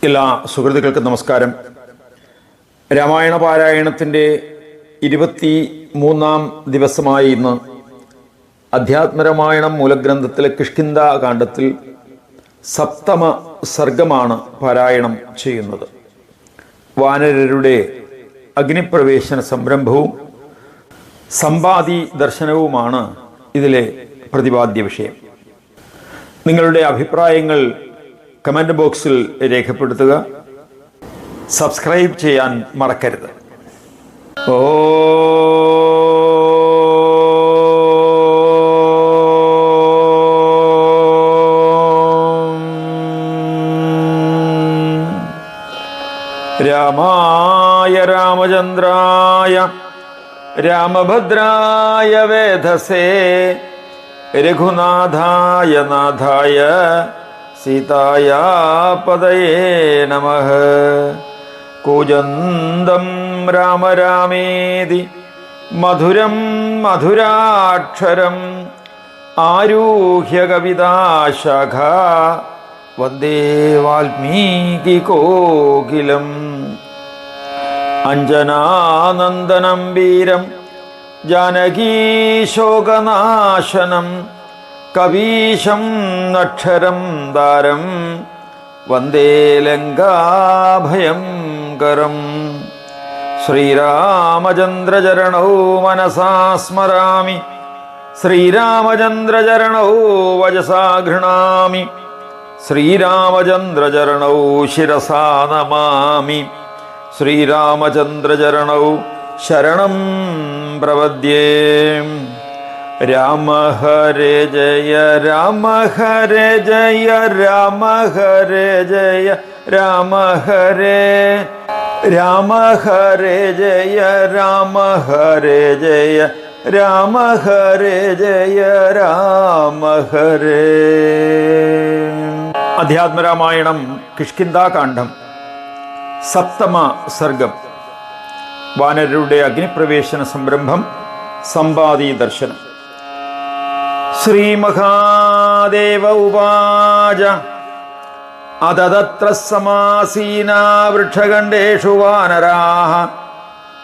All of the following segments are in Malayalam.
എല്ലാ സുഹൃത്തുക്കൾക്കും നമസ്കാരം. രാമായണ പാരായണത്തിൻ്റെ 23-ാം ദിവസമായ ഇന്ന് അധ്യാത്മരാമായണം മൂലഗ്രന്ഥത്തിലെ കിഷ്കിന്ധാകാണ്ഡത്തിൽ സപ്തമ സർഗമാണ് പാരായണം ചെയ്യുന്നത്. വാനരരുടെ അഗ്നിപ്രവേശന സംരംഭവും സമ്പാദി ദർശനവുമാണ് ഇതിലെ പ്രതിപാദ്യ വിഷയം. നിങ്ങളുടെ അഭിപ്രായങ്ങൾ കമൻറ്റ് ബോക്സിൽ രേഖപ്പെടുത്തുക. സബ്സ്ക്രൈബ് ചെയ്യാൻ മറക്കരുത്. രാമായ രാമചന്ദ്രായ രാമഭദ്രായ വേധസേ രഘുനാഥായ നാഥായ സീതായ പദയേ നമഃ. കൂജന്തം രാമ രാമേതി മധുരം മധുരാക്ഷരം ആരൂഹ്യ കവിതാശാഖ വന്ദേ വാൽമീകി കോകിലം. അഞ്ജനാനന്ദനം വീരം ജാനകീ ശോകനാശനം കവീശം അക്ഷരം താരം വന്ദേ ലങ്കാഭയങ്കരം. ശ്രീരാമചന്ദ്രചരണൗ മനസാ സ്മരാമി ശ്രീരാമചന്ദ്രചരണൗ വചസാ ഗൃണാമി ശ്രീരാമചന്ദ്രചരണൗ ശിരസാ നമാമി ശ്രീരാമചന്ദ്രചരണൗ ശരണം പ്രപദ്യേ. രാമ ഹരേ ജയ രാമ ഹരേ ജയ രാമ ഹരേ ജയ രാമ ഹരേ രാമ ഹരേ ജയ രാമ ഹരേ ജയ രാമ ഹരേ ജയ രാമ ഹരേ. അധ്യാത്മരാമായണം കിഷ്കിന്ധാകാണ്ഡം സപ്തമ സർഗം. വാനരരുടെ അഗ്നിപ്രവേശന സംരംഭം സമ്പാദി ദർശനം. ശ്രീമഹാദേവ ഉവാച അതതത്ര സമാസീനാ വൃക്ഷഖണ്ഡേഷു വാനരാഃ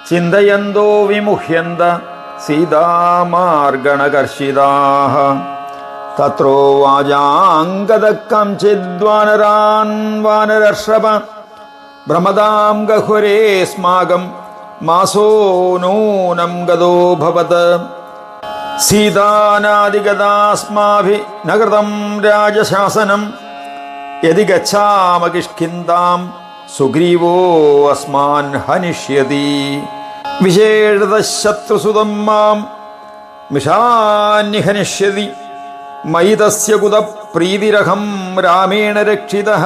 ചിന്തയന്തോ വിമുഹ്യന്ത സീതാമാർഗണകർഷിതാഃ. തത്രോ വാചാംഗതകംചിദ്വാനരാൻ വാനരർഷഭ ഭ്രമതാം ഗഹ്വരേ സ്മാകം മാസോ നൂനം ഗതോ ഭവത്. സീതാനാദിഗതാസ്മാഭി നകൃതം രാജശാസനം യദി ഗച്ഛാമ കിഷ്കിന്ധാം സുഗ്രീവോ അസ്മാൻ ഹനിഷ്യതി. വിശേഷത ശത്രുസുതം മാം മിഷാന്യഹനിഷ്യതി മയി തസ്യ കുത പ്രീതിരഹം രാമേണ രക്ഷിതഃ.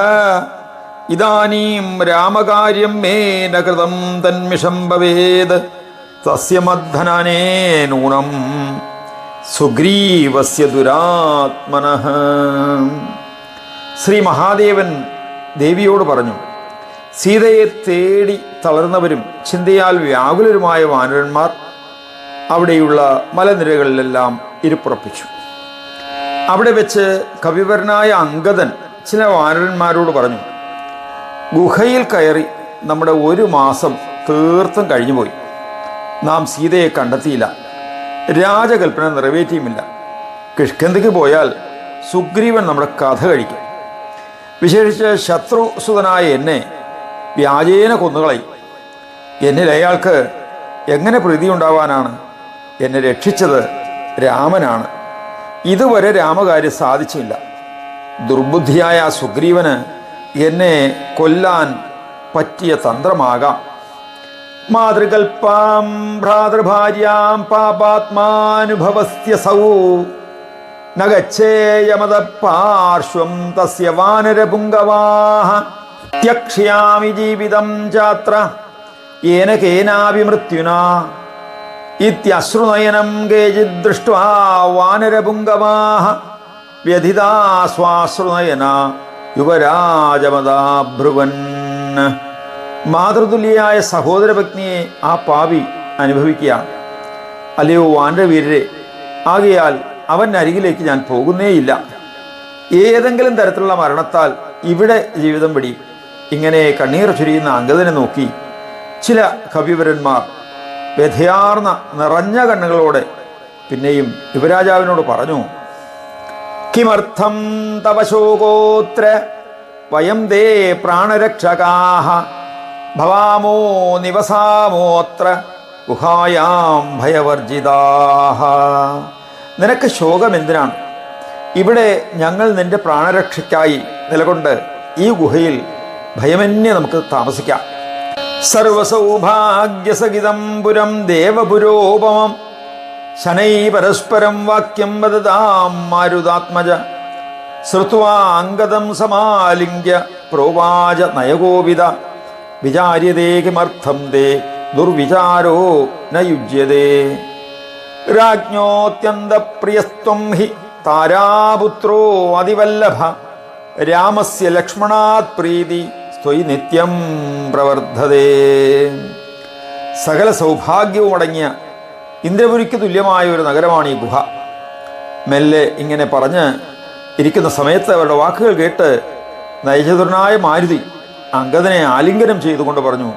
ഇദാനീം രാമകാര്യം മേ ന കൃതം തന്മിഷം ഭവേത് തസ്യ മദ്ധനാനേ നൂനം സുഗ്രീവസ്യ ദുരാത്മനഃ. ശ്രീ മഹാദേവൻ ദേവിയോട് പറഞ്ഞു, സീതയെ തേടി തളർന്നവരും ചിന്തയാൽ വ്യാകുലരുമായ വാനരന്മാർ അവിടെയുള്ള മലനിരകളിലെല്ലാം ഇരിപ്പുറപ്പിച്ചു. അവിടെ വെച്ച് കവിവരനായ അംഗദൻ ചില വാനരന്മാരോട് പറഞ്ഞു, ഗുഹയിൽ കയറി നമ്മുടെ 1 മാസം തീർത്തും കഴിഞ്ഞുപോയി. നാം സീതയെ കണ്ടെത്തിയില്ല, രാജകൽപ്പന നിറവേറ്റിയുമില്ല. കിഷ്കിന്ധയ്ക്ക് പോയാൽ സുഗ്രീവൻ നമ്മുടെ കഥ കഴിക്കും. വിശേഷിച്ച് ശത്രുസുതനായ എന്നെ വ്യാജേന കൊന്നുകളയും. എന്നിൽ അയാൾക്ക് എങ്ങനെ പ്രീതിയുണ്ടാവാനാണ്? എന്നെ രക്ഷിച്ചത് രാമനാണ്. ഇതുവരെ രാമകാര്യം സാധിച്ചില്ല. ദുർബുദ്ധിയായ സുഗ്രീവന് എന്നെ കൊല്ലാൻ പറ്റിയ തന്ത്രമാകാം. മാതൃകൽപ്പാം ഭ്രാതൃഭാര്യാം പാപാത്മാനുഭവസ്യസൗ ന ഗച്ഛേയമത പാർശ്വം തസ്യ വാനരപുംഗവാഃ. ത്യക്ഷ്യാമി ജീവിതം ചാത്ര യേന കേനാപി മൃത്യുനാ ഇത്യശ്രുനയനം കേചിദ് ദൃഷ്ട്വാ വാനരപുംഗവാഃ വ്യഥിതാ സ്വാശ്രുനയന യുവരാജമതാബ്രുവൻ. മാതൃതുല്യയായ സഹോദരപത്നിയെ ആ പാവി അനുഭവിക്കുകയാണ്. അല്ലയോ വാനരവീരരെ, ആകയാൽ അവൻ അരികിലേക്ക് ഞാൻ പോകുന്നേയില്ല. ഏതെങ്കിലും തരത്തിലുള്ള മരണത്താൽ ഇവിടെ ജീവിതം പിടിയും. ഇങ്ങനെ കണ്ണീർ ചുരിയുന്ന അംഗദനെ നോക്കി ചില കവിവരന്മാർ വ്യഥയാർന്ന നിറഞ്ഞ കണ്ണുകളോടെ പിന്നെയും യുവരാജാവിനോട് പറഞ്ഞു, കിമർത്ഥം തവ ശോകോത്ര വയം ദേ പ്രാണരക്ഷകാഃ ഭവാമോ നിവസാമോത്ര ഗുഹായാം ഭയവർജിതാഃ. നിനക്ക് ശോകം എന്തിനാണ്? ഇവിടെ ഞങ്ങൾ നിന്റെ പ്രാണരക്ഷയ്ക്കായി നിലകൊണ്ട് ഈ ഗുഹയിൽ ഭയമന്യേ നമുക്ക് താമസിക്കാം. സർവസൗഭാഗ്യസഹിതം പുരം ദേവപുരോപമം ശനൈ പരസ്പരം വാക്യം വദതാം മാരുതാത്മജ ശ്രുത്വാ അംഗദം സമാലിംഗ്യ പ്രോവാച നയഗോപിത വിചാര്യതേ കിമർത്ഥം തേ ദുർവിചാരോ ന യുജ്യതേ. രാജ്ഞോത്യന്തപ്രിയസ്ത്വം ഹി താരാപുത്രോ അതിവല്ലഭ രാമസ്യ ലക്ഷ്മണാത് പ്രീതി സ്വയി നിത്യം പ്രവർദ്ധതേ. സകല സൗഭാഗ്യവും അടങ്ങിയ ഇന്ദ്രപുരിക്ക് തുല്യമായ ഒരു നഗരമാണ് ഈ ഗുഹ. മെല്ലെ ഇങ്ങനെ പറഞ്ഞ് ഇരിക്കുന്ന സമയത്ത് അവരുടെ വാക്കുകൾ കേട്ട് നയചതുരനായ മാരുതി അംഗദനെ ആലിംഗനം ചെയ്തുകൊണ്ട് പറഞ്ഞു,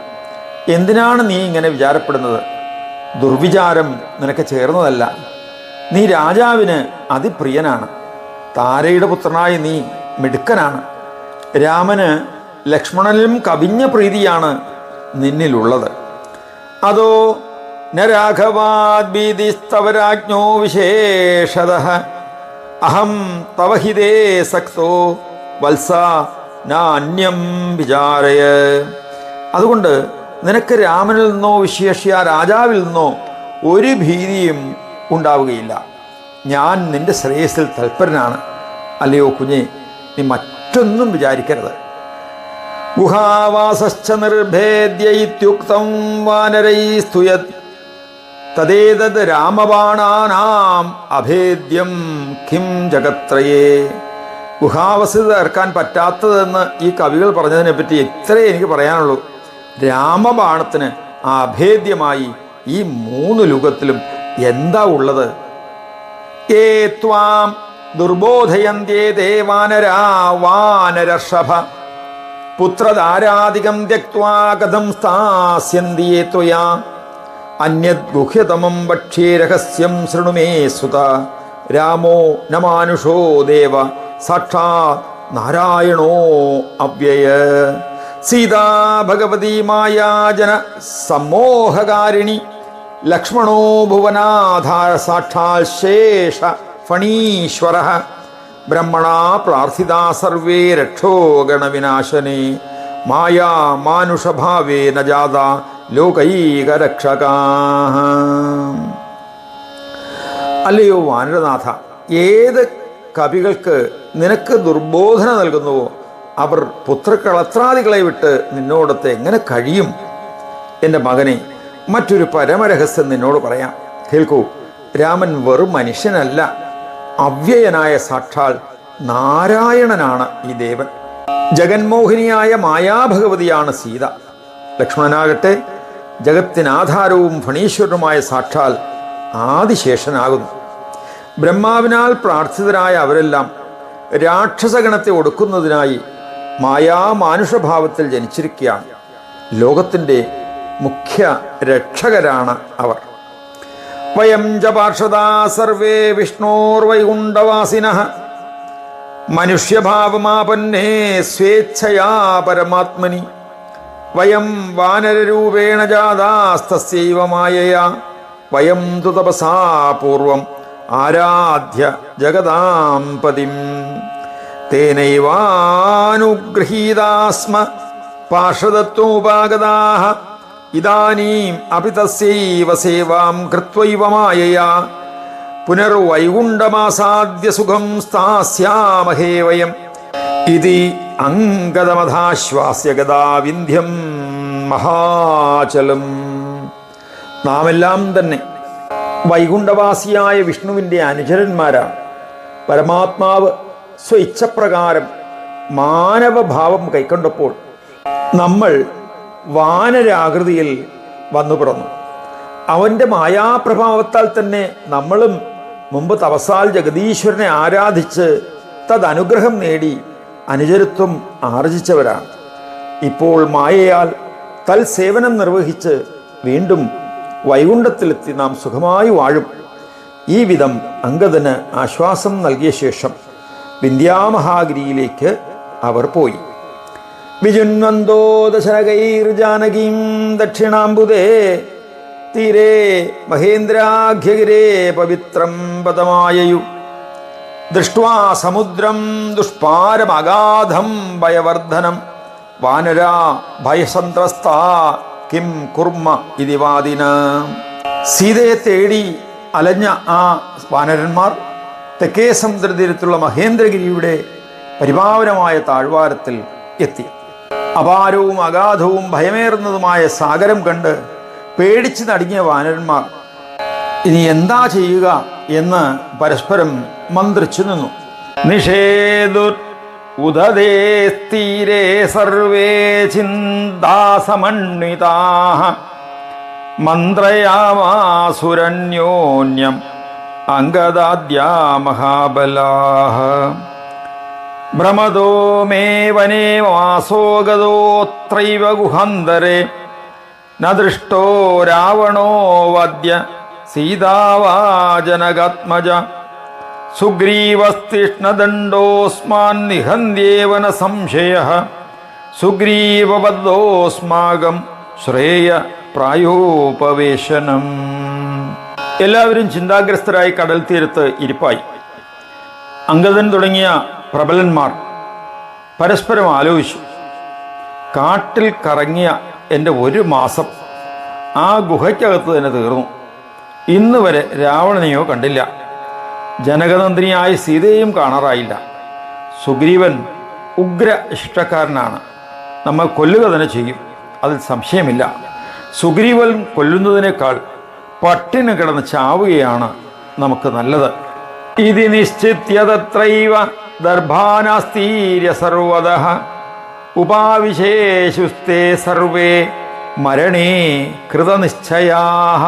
എന്തിനാണ് നീ ഇങ്ങനെ വിചാരപ്പെടുന്നത്? ദുർവിചാരം നിനക്ക് ചേർന്നതല്ല. നീ രാജാവിന് അതിപ്രിയനാണ്. താരയുടെ പുത്രനായ നീ മിടുക്കനാണ്. രാമന് ലക്ഷ്മണനിലും കവിഞ്ഞ പ്രീതിയാണ് നിന്നിലുള്ളത്. അതോ നരാഘവാദ്ഭീതിസ്തവരാജ്ഞോ വിശേഷതഃ അഹം തവ ഹിതേ സക്തോ വത്സ നാന്യം വിചാരയ. അതുകൊണ്ട് നിനക്ക് രാമനിൽ നിന്നോ വിശേഷ്യ രാജാവിൽ നിന്നോ ഒരു ഭീതിയും ഉണ്ടാവുകയില്ല. ഞാൻ നിന്റെ ശ്രേയസ്സിൽ തൽപരനാണ്. അല്ലയോ കുഞ്ഞെ, നീ മറ്റൊന്നും വിചാരിക്കരുത്. ഗുഹാവാസശ്ച നിർഭേദ്യ ഇത്യുക്തം വാനരൈസ്തുയത് തദേതത് രാമബാണാനാം അഭേദ്യം കിം ജഗത്രയേ. ഗുഹാവസതി തീർക്കാൻ പറ്റാത്തതെന്ന് ഈ കവികൾ പറഞ്ഞതിനെ പറ്റി ഇത്രയേ എനിക്ക് പറയാനുള്ളൂ. രാമബാണത്തിന് ആ അഭേദ്യമായി ഈ 3 ലോകത്തിലും എന്താ ഉള്ളത്? ഏ ത്വാം ദുർബോധയന്ത്യേ ദേവാനരാ വാനരർഷഭ പുത്രധാരാധികം ത്യക്ത്വാ കഥം സ്ഥാസ്യന്തിയേ ത്വയാ അന്യത് ഗുഹ്യതമം ഭക്ഷ്യേ രഹസ്യം ശൃണു മേ സുത രാമോ ന മാനുഷോ ദേവ സാക്ഷാത് നാരായണോ അവ്യയ. സീതാ ഭഗവതി മായാജന സമ്മോഹകാരിണി ലക്ഷ്മണോ ഭുവനാധാര സാക്ഷാൽ ശേഷ ഫണീശ്വരഃ ബ്രഹ്മണാ പ്രാർത്ഥിതാ സർവേ രക്ഷോ ഗണവിനാശനേ മായാ മാനുഷഭാവേന ജാത ലോകൈകരക്ഷകാഃ. അല്ലയോ വാനരനാഥ, ഏത് കവികൾക്ക് നിനക്ക് ദുർബോധന നൽകുന്നുവോ അവർ പുത്രകളത്രാദികളെ വിട്ട് നിന്നോടത്ത് എങ്ങനെ കഴിയും? എൻ്റെ മകനെ, മറ്റൊരു പരമരഹസ്യം നിന്നോട് പറയാം, കേൾക്കൂ. രാമൻ വെറും മനുഷ്യനല്ല, അവ്യയനായ സാക്ഷാൽ നാരായണനാണ് ഈ ദേവൻ. ജഗന്മോഹിനിയായ മായാഭഗവതിയാണ് സീത. ലക്ഷ്മണനാകട്ടെ ജഗത്തിനാധാരവും ഫണീശ്വരനുമായ സാക്ഷാൽ ആദിശേഷനാകുന്നു. ബ്രഹ്മാവിനാൽ പ്രാർത്ഥിതരായ അവരെല്ലാം രാക്ഷസഗണത്തെ ഒടുക്കുന്നതിനായി മായാമാനുഷഭാവത്തിൽ ജനിച്ചിരിക്കുകയാണ്. ലോകത്തിൻ്റെ മുഖ്യ രക്ഷകരാണ് അവർ. വയം ച പാർഷദാ സർവേ വിഷ്ണോർവൈകുണ്ഠവാസിനഃ മനുഷ്യഭാവമാപന്നേ സ്വേച്ഛയാ പരമാത്മനി വയം വാനരരൂപേണ ജാതാസ്തസ്യൈവ മായയാ വയം തു തപസാ പൂർവം ആരാധ്യ ജഗതാം പതിം തേനൈവാനുഗൃഹീതാസ്മ പാർഷദത്വമുപാഗതാഃ ഇദാനീം അപി തസ്യൈവ സേവാം കൃത്വൈവ മായയാ പുനർവൈകുണ്ഠമാസാദ്യ സുഖം സ്ഥാസ്യാമഹേ വയം ഇതി അംഗദമധാശ്വാസ്യ ഗദാവിന്ധ്യം മഹാചലം. നാമെല്ലാം തന്നെ വൈകുണ്ഠവാസിയായ വിഷ്ണുവിൻ്റെ അനുചരന്മാരാണ്. പരമാത്മാവ് സ്വയിച്ഛപ്രകാരം മാനവഭാവം കൈക്കൊണ്ടപ്പോൾ നമ്മൾ വാനരാകൃതിയിൽ വന്നു പിറന്നു. അവൻ്റെ മായാപ്രഭാവത്താൽ തന്നെ നമ്മളും മുമ്പ് തപസാൽ ജഗദീശ്വരനെ ആരാധിച്ച് തദനുഗ്രഹം നേടി അനുചരത്വം ആർജിച്ചവരാണ്. ഇപ്പോൾ മായയാൽ തൽസേവനം നിർവഹിച്ച് വീണ്ടും വൈകുണ്ഠത്തിലെത്തി നാം സുഖമായി വാഴും. ഈ വിധം അംഗദന് ആശ്വാസം നൽകിയ ശേഷം വിന്ധ്യാമഹാഗിരിയിലേക്ക് അവർ പോയി. വിജുന്വന്തോ ദശരകൈർജാനകീം ദക്ഷിണാംബുദേ തീരേ മഹേന്ദ്രാഖ്യഗിരേ പവിത്രം പദമായയു ദൃഷ്ട്വാ സമുദ്രം ദുഷ്പാരമഗാധം ഭയവർദ്ധനം വാനരാ ഭയസന്ത്രസ്താ കിം കുർമ്മ ഇതി വാദിന. സീതയെ തേടി അലഞ്ഞ ആ വാനരന്മാർ തെക്കേ സമുദ്രതീരത്തുള്ള മഹേന്ദ്രഗിരിയുടെ പരിപാവനമായ താഴ്വാരത്തിൽ എത്തി. അപാരവും അഗാധവും ഭയമേറുന്നതുമായ സാഗരം കണ്ട് പേടിച്ച് നടുങ്ങിയ വാനരന്മാർ ഇനി എന്താ ചെയ്യുക എന്ന് പരസ്പരം മന്ത്രിച്ചു നിന്നു. നിഷേധുർ ഉദതേസ്തീരേ സർവേ ചിന്താസമന്വിതാഃ മന്ത്രയാമാസുരന്യോന്യം അംഗദാദ്യാ മഹാബലാഃ ഭ്രമദോ മേ വനേ വാസോഗതോത്രൈവ ഗുഹാന്തരേ ന ദൃഷ്ടോ രാവണോ വദ്യ സീതാവാജനകാത്മജ സുഗ്രീവസ്തിഷ്ണദണ്ഡോസ്മാൻ നിഹന്യേവ ന സംശയഃ സുഗ്രീവബദ്ധോസ്മാകം ശ്രേയ പ്രായോപവേശനം. എല്ലാവരും ചിന്താഗ്രസ്തരായി കടൽ തീരത്ത് ഇരിപ്പായി. അംഗദൻ തുടങ്ങിയ പ്രബലന്മാർ പരസ്പരം ആലോചിച്ചു. കാട്ടിൽ കറങ്ങിയ എൻ്റെ 1 മാസം ആ ഗുഹയ്ക്കകത്ത് തന്നെ തീർന്നു. ഇന്ന് വരെ രാവണനെയോ കണ്ടില്ല. ജനകനന്ദിനിയായ സീതയെയും കാണാറായില്ല. സുഗ്രീവൻ ഉഗ്ര ഇഷ്ടക്കാരനാണ്. നമ്മൾ കൊല്ലുക തന്നെ ചെയ്യും, അതിൽ സംശയമില്ല. സുഗ്രീവൻ കൊല്ലുന്നതിനേക്കാൾ പട്ടിണി കിടന്ന് ചാവുകയാണ് നമുക്ക് നല്ലത്. ഇതി നിശ്ചിത്യ തത്രൈവ ദർഭാനാസ്തീര്യ സർവദഃ ഉപാവിശേഷുസ്തേ സർവേ മരണേ കൃതനിശ്ചയാഃ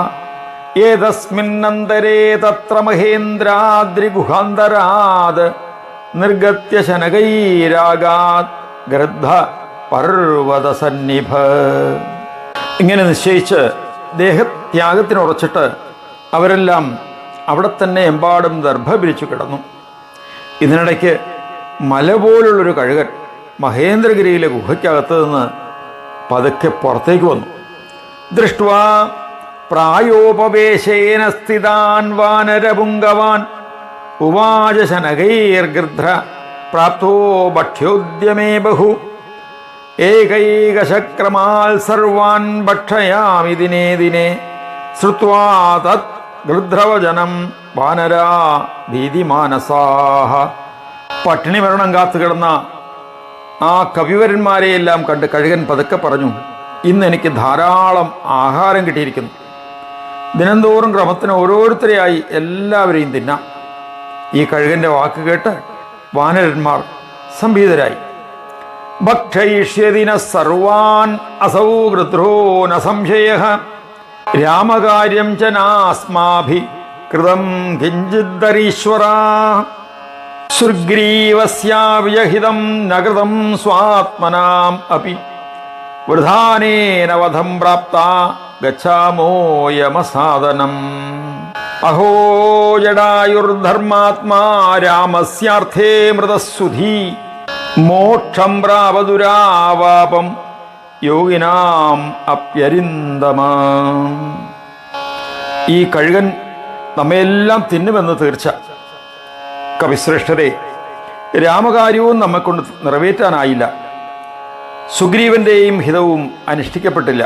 ഏതസ്മിന്നന്തരേ തത്ര മഹേന്ദ്രാദ്രിഗുഹാന്തരാത് നിർഗത്യ ശനകൈരാഗാത് ഗൃദ്ധ പർവതസന്നിഭ. ഇങ്ങനെ നിശ്ചയിച്ച് ദേഹത്യാഗത്തിനുറച്ചിട്ട് അവരെല്ലാം അവിടെ തന്നെ എമ്പാടും ദർഭ പിരിച്ചു കിടന്നു. ഇതിനിടയ്ക്ക് മല പോലുള്ളൊരു കഴുകൻ മഹേന്ദ്രഗിരിയിലെ ഗുഹയ്ക്കകത്ത് നിന്ന് പതുക്കെ പുറത്തേക്ക് വന്നു. ദൃഷ്ട്വാ പ്രായോപവേശേന സ്ഥിതാൻ വാനരപുങ്കവാൻ ഉവാച ശനകൈർഗൃധ്ര പ്രാപ്തോ ഭക്ഷ്യോദ്യമേ ബഹു ഏകൈകശക്രമാൽ സർവാൻ ഭക്ഷയാമി ദിനേ ദിനേ ശ്രുത്വാ തത് ഗൃധ്രവചനം വാനരാ ഭീതിമാനസാഹ. പട്ടിണി മരണം കാത്തു കിടന്ന ആ കവിവരന്മാരെയെല്ലാം കണ്ട് കഴുകൻ പതുക്കെ പറഞ്ഞു, ഇന്ന് എനിക്ക് ധാരാളം ആഹാരം കിട്ടിയിരിക്കുന്നു. ദിനംതോറും ക്രമത്തിന് ഓരോരുത്തരെയായി എല്ലാവരെയും തിന്നാം. ഈ കഴുകന്റെ വാക്ക് കേട്ട് വാനരന്മാർ സംഭീതരായി. ഭക്ഷയിഷ്യതിന സർവാൻ അസൗ ഗൃധ്രോ ന സംശയഃ രാമകാര്യം ച നാസ്മാഭി കൃതം കിഞ്ചിദരീശ്വരാ സുഗ്രീവസ്യാവിയഹിതം ന കൃതം സ്വാത്മനാം അപി വൃധാനേന വധം പ്രാപ്ത ഗച്ഛാമോ യമസാദനം. അഹോ ജടായുർധർമാത്മാ രാമസ്യാർത്ഥേ മൃതസുധീ മോക്ഷം പ്രാപദുരാവാപം യോഗിനാം അപ്യരിന്ദമാ. ഈ കഴുകൻ നമ്മയെല്ലാം തിന്നുമെന്ന് തീർച്ച. കവിശ്രേഷ്ഠരെ, രാമകാര്യവും നമ്മെക്കൊണ്ട് നിറവേറ്റാനായില്ല. സുഗ്രീവന്റെയും ഹിതവും അനുഷ്ഠിക്കപ്പെട്ടില്ല.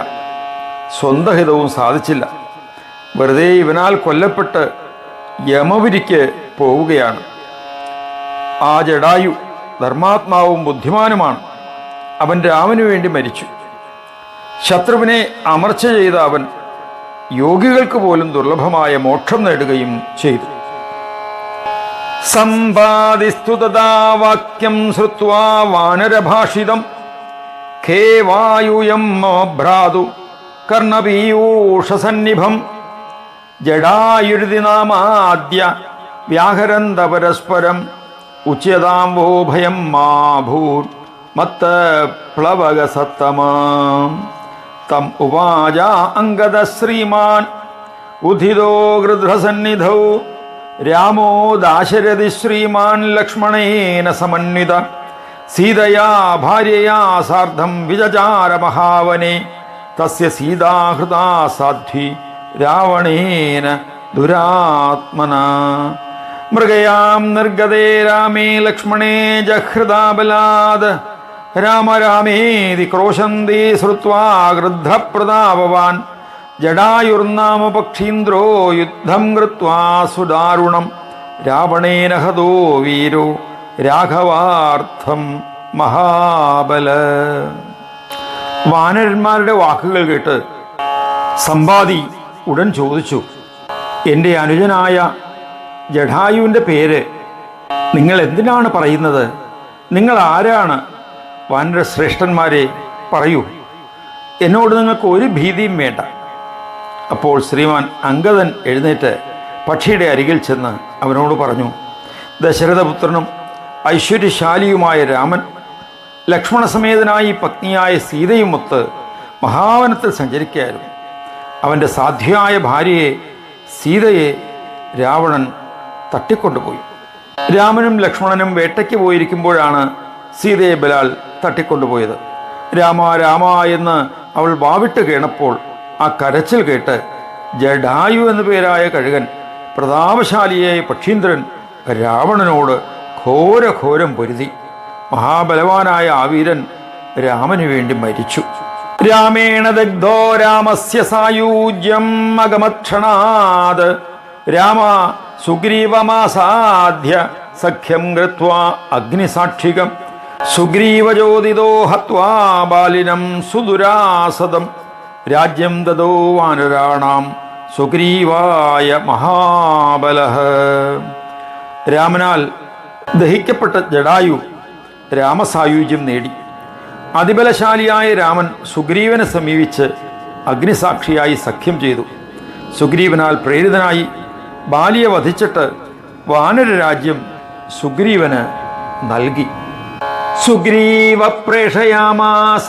സ്വന്തം ഹിതവും സാധിച്ചില്ല. വെറുതെ ഇവനാൽ കൊല്ലപ്പെട്ട് യമപുരിക്ക് പോവുകയാണ്. ആ ജടായു ധർമാത്മാവും ബുദ്ധിമാനുമാണ്. അവൻ രാമനു വേണ്ടി മരിച്ചു. ശത്രുവിനെ അമർച്ച ചെയ്ത അവൻ യോഗികൾക്ക് പോലും ദുർലഭമായ മോക്ഷം നേടുകയും ചെയ്തു. സമ്പാദിസ്തു തഥാ വാക്യം ശ്രുത്വാ വാനരഭാഷിതം ഖേ വായുയം ഭ്രാതു കർണപീയൂഷസന്നിഭം ജടായുരുതി നാമാദ്യ വ്യാഹരന്ത പരസ്പരം ഉച്യതാം വോ ഭയം മാ ഭൂർ മത്ത പ്ലവകസത്തമാം തം ഉവാച അംഗദ ശ്രീമാൻ ഉദിതോ ഗൃധ്രസന്നിധൗ രാമോ ദാശരഥി ശ്രീമാൻ ലക്ഷ്മണേന സമന്വിത സീതയാ ഭാര്യയാ സാർദ്ധം വിചചാര മഹാവനെ തസ്യ സീതാഹൃതാ സാധ്വി രാവണേന ദുരാത്മന മൃഗയാം നിർഗതേ രാമേ ലക്ഷ്മണേ ജഹൃദാ ബലാദ് രാമ രാമേതി ക്രോശന്തി ശ്രുത്വാ ഗൃധ്രപ്രതാപവാൻ ജടായുർനാമ പക്ഷീന്ദ്രോ യുദ്ധം കൃത്വാ സുദാരുണം രാവണേന ഹതോ വീരോ രാഘവാർത്ഥം മഹാബല. വാനരന്മാരുടെ വാക്കുകൾ കേട്ട് സമ്പാദി ഉടൻ ചോദിച്ചു, എൻ്റെ അനുജനായ ജടായുവിൻ്റെ പേര് നിങ്ങൾ എന്തിനാണ് പറയുന്നത്? നിങ്ങൾ ആരാണ്? വാനര ശ്രേഷ്ഠന്മാരെ പറയൂ, എന്നോട് നിങ്ങൾക്ക് ഒരു ഭീതിയും വേണ്ട. അപ്പോൾ ശ്രീമാൻ അംഗദൻ എഴുന്നേറ്റ് പക്ഷിയുടെ അരികിൽ ചെന്ന് അവനോട് പറഞ്ഞു, ദശരഥപുത്രനും ഐശ്വര്യശാലിയുമായ രാമൻ ലക്ഷ്മണസമേതനായി പത്നിയായ സീതയുമൊത്ത് മഹാവനത്തിൽ സഞ്ചരിക്കുകയായിരുന്നു. അവൻ്റെ സാധ്വിയായ ഭാര്യയെ സീതയെ രാവണൻ തട്ടിക്കൊണ്ടുപോയി. രാമനും ലക്ഷ്മണനും വേട്ടയ്ക്ക് പോയിരിക്കുമ്പോഴാണ് സീതയെ ബലാൽ തട്ടിക്കൊണ്ടുപോയത്. രാമ രാമ എന്ന് അവൾ വാവിട്ട് കേണപ്പോൾ ആ കരച്ചിൽ കേട്ട് ജഡായു എന്നു പേരായ കഴുകൻ പ്രതാപശാലിയായ പക്ഷീന്ദ്രൻ രാവണനോട് ഘോരഘോരം പൊരുതി. മഹാബലവാനായ ആ വീരൻ രാമന് വേണ്ടി മരിച്ചു. രാമേണ ദഗ്ധോ രാമസ്യ സായൂജ്യം അഗമക്ഷണാത് രാമ സുഗ്രീവമാസാധ്യ സഖ്യം കൃത്വാ അഗ്നിസാക്ഷികം സുഗ്രീവജ്യോതിതോ ഹത്വാ ബാലിനം സുദുരാസദം രാജ്യം ദദോ വാനരാണാം സുഗ്രീവായ മഹാബലഃ. രാമനാൽ ദഹിക്കപ്പെട്ട ജടായു രാമസായുജ്യം നേടി. അതിബലശാലിയായ രാമൻ സുഗ്രീവനെ സമീപിച്ച് അഗ്നിസാക്ഷിയായി സഖ്യം ചെയ്തു. സുഗ്രീവനാൽ പ്രേരിതനായി ബാലിയെ വധിച്ചിട്ട് വാനര രാജ്യം സുഗ്രീവന് നൽകി. സുഗ്രീവ പ്രേഷയാമാസ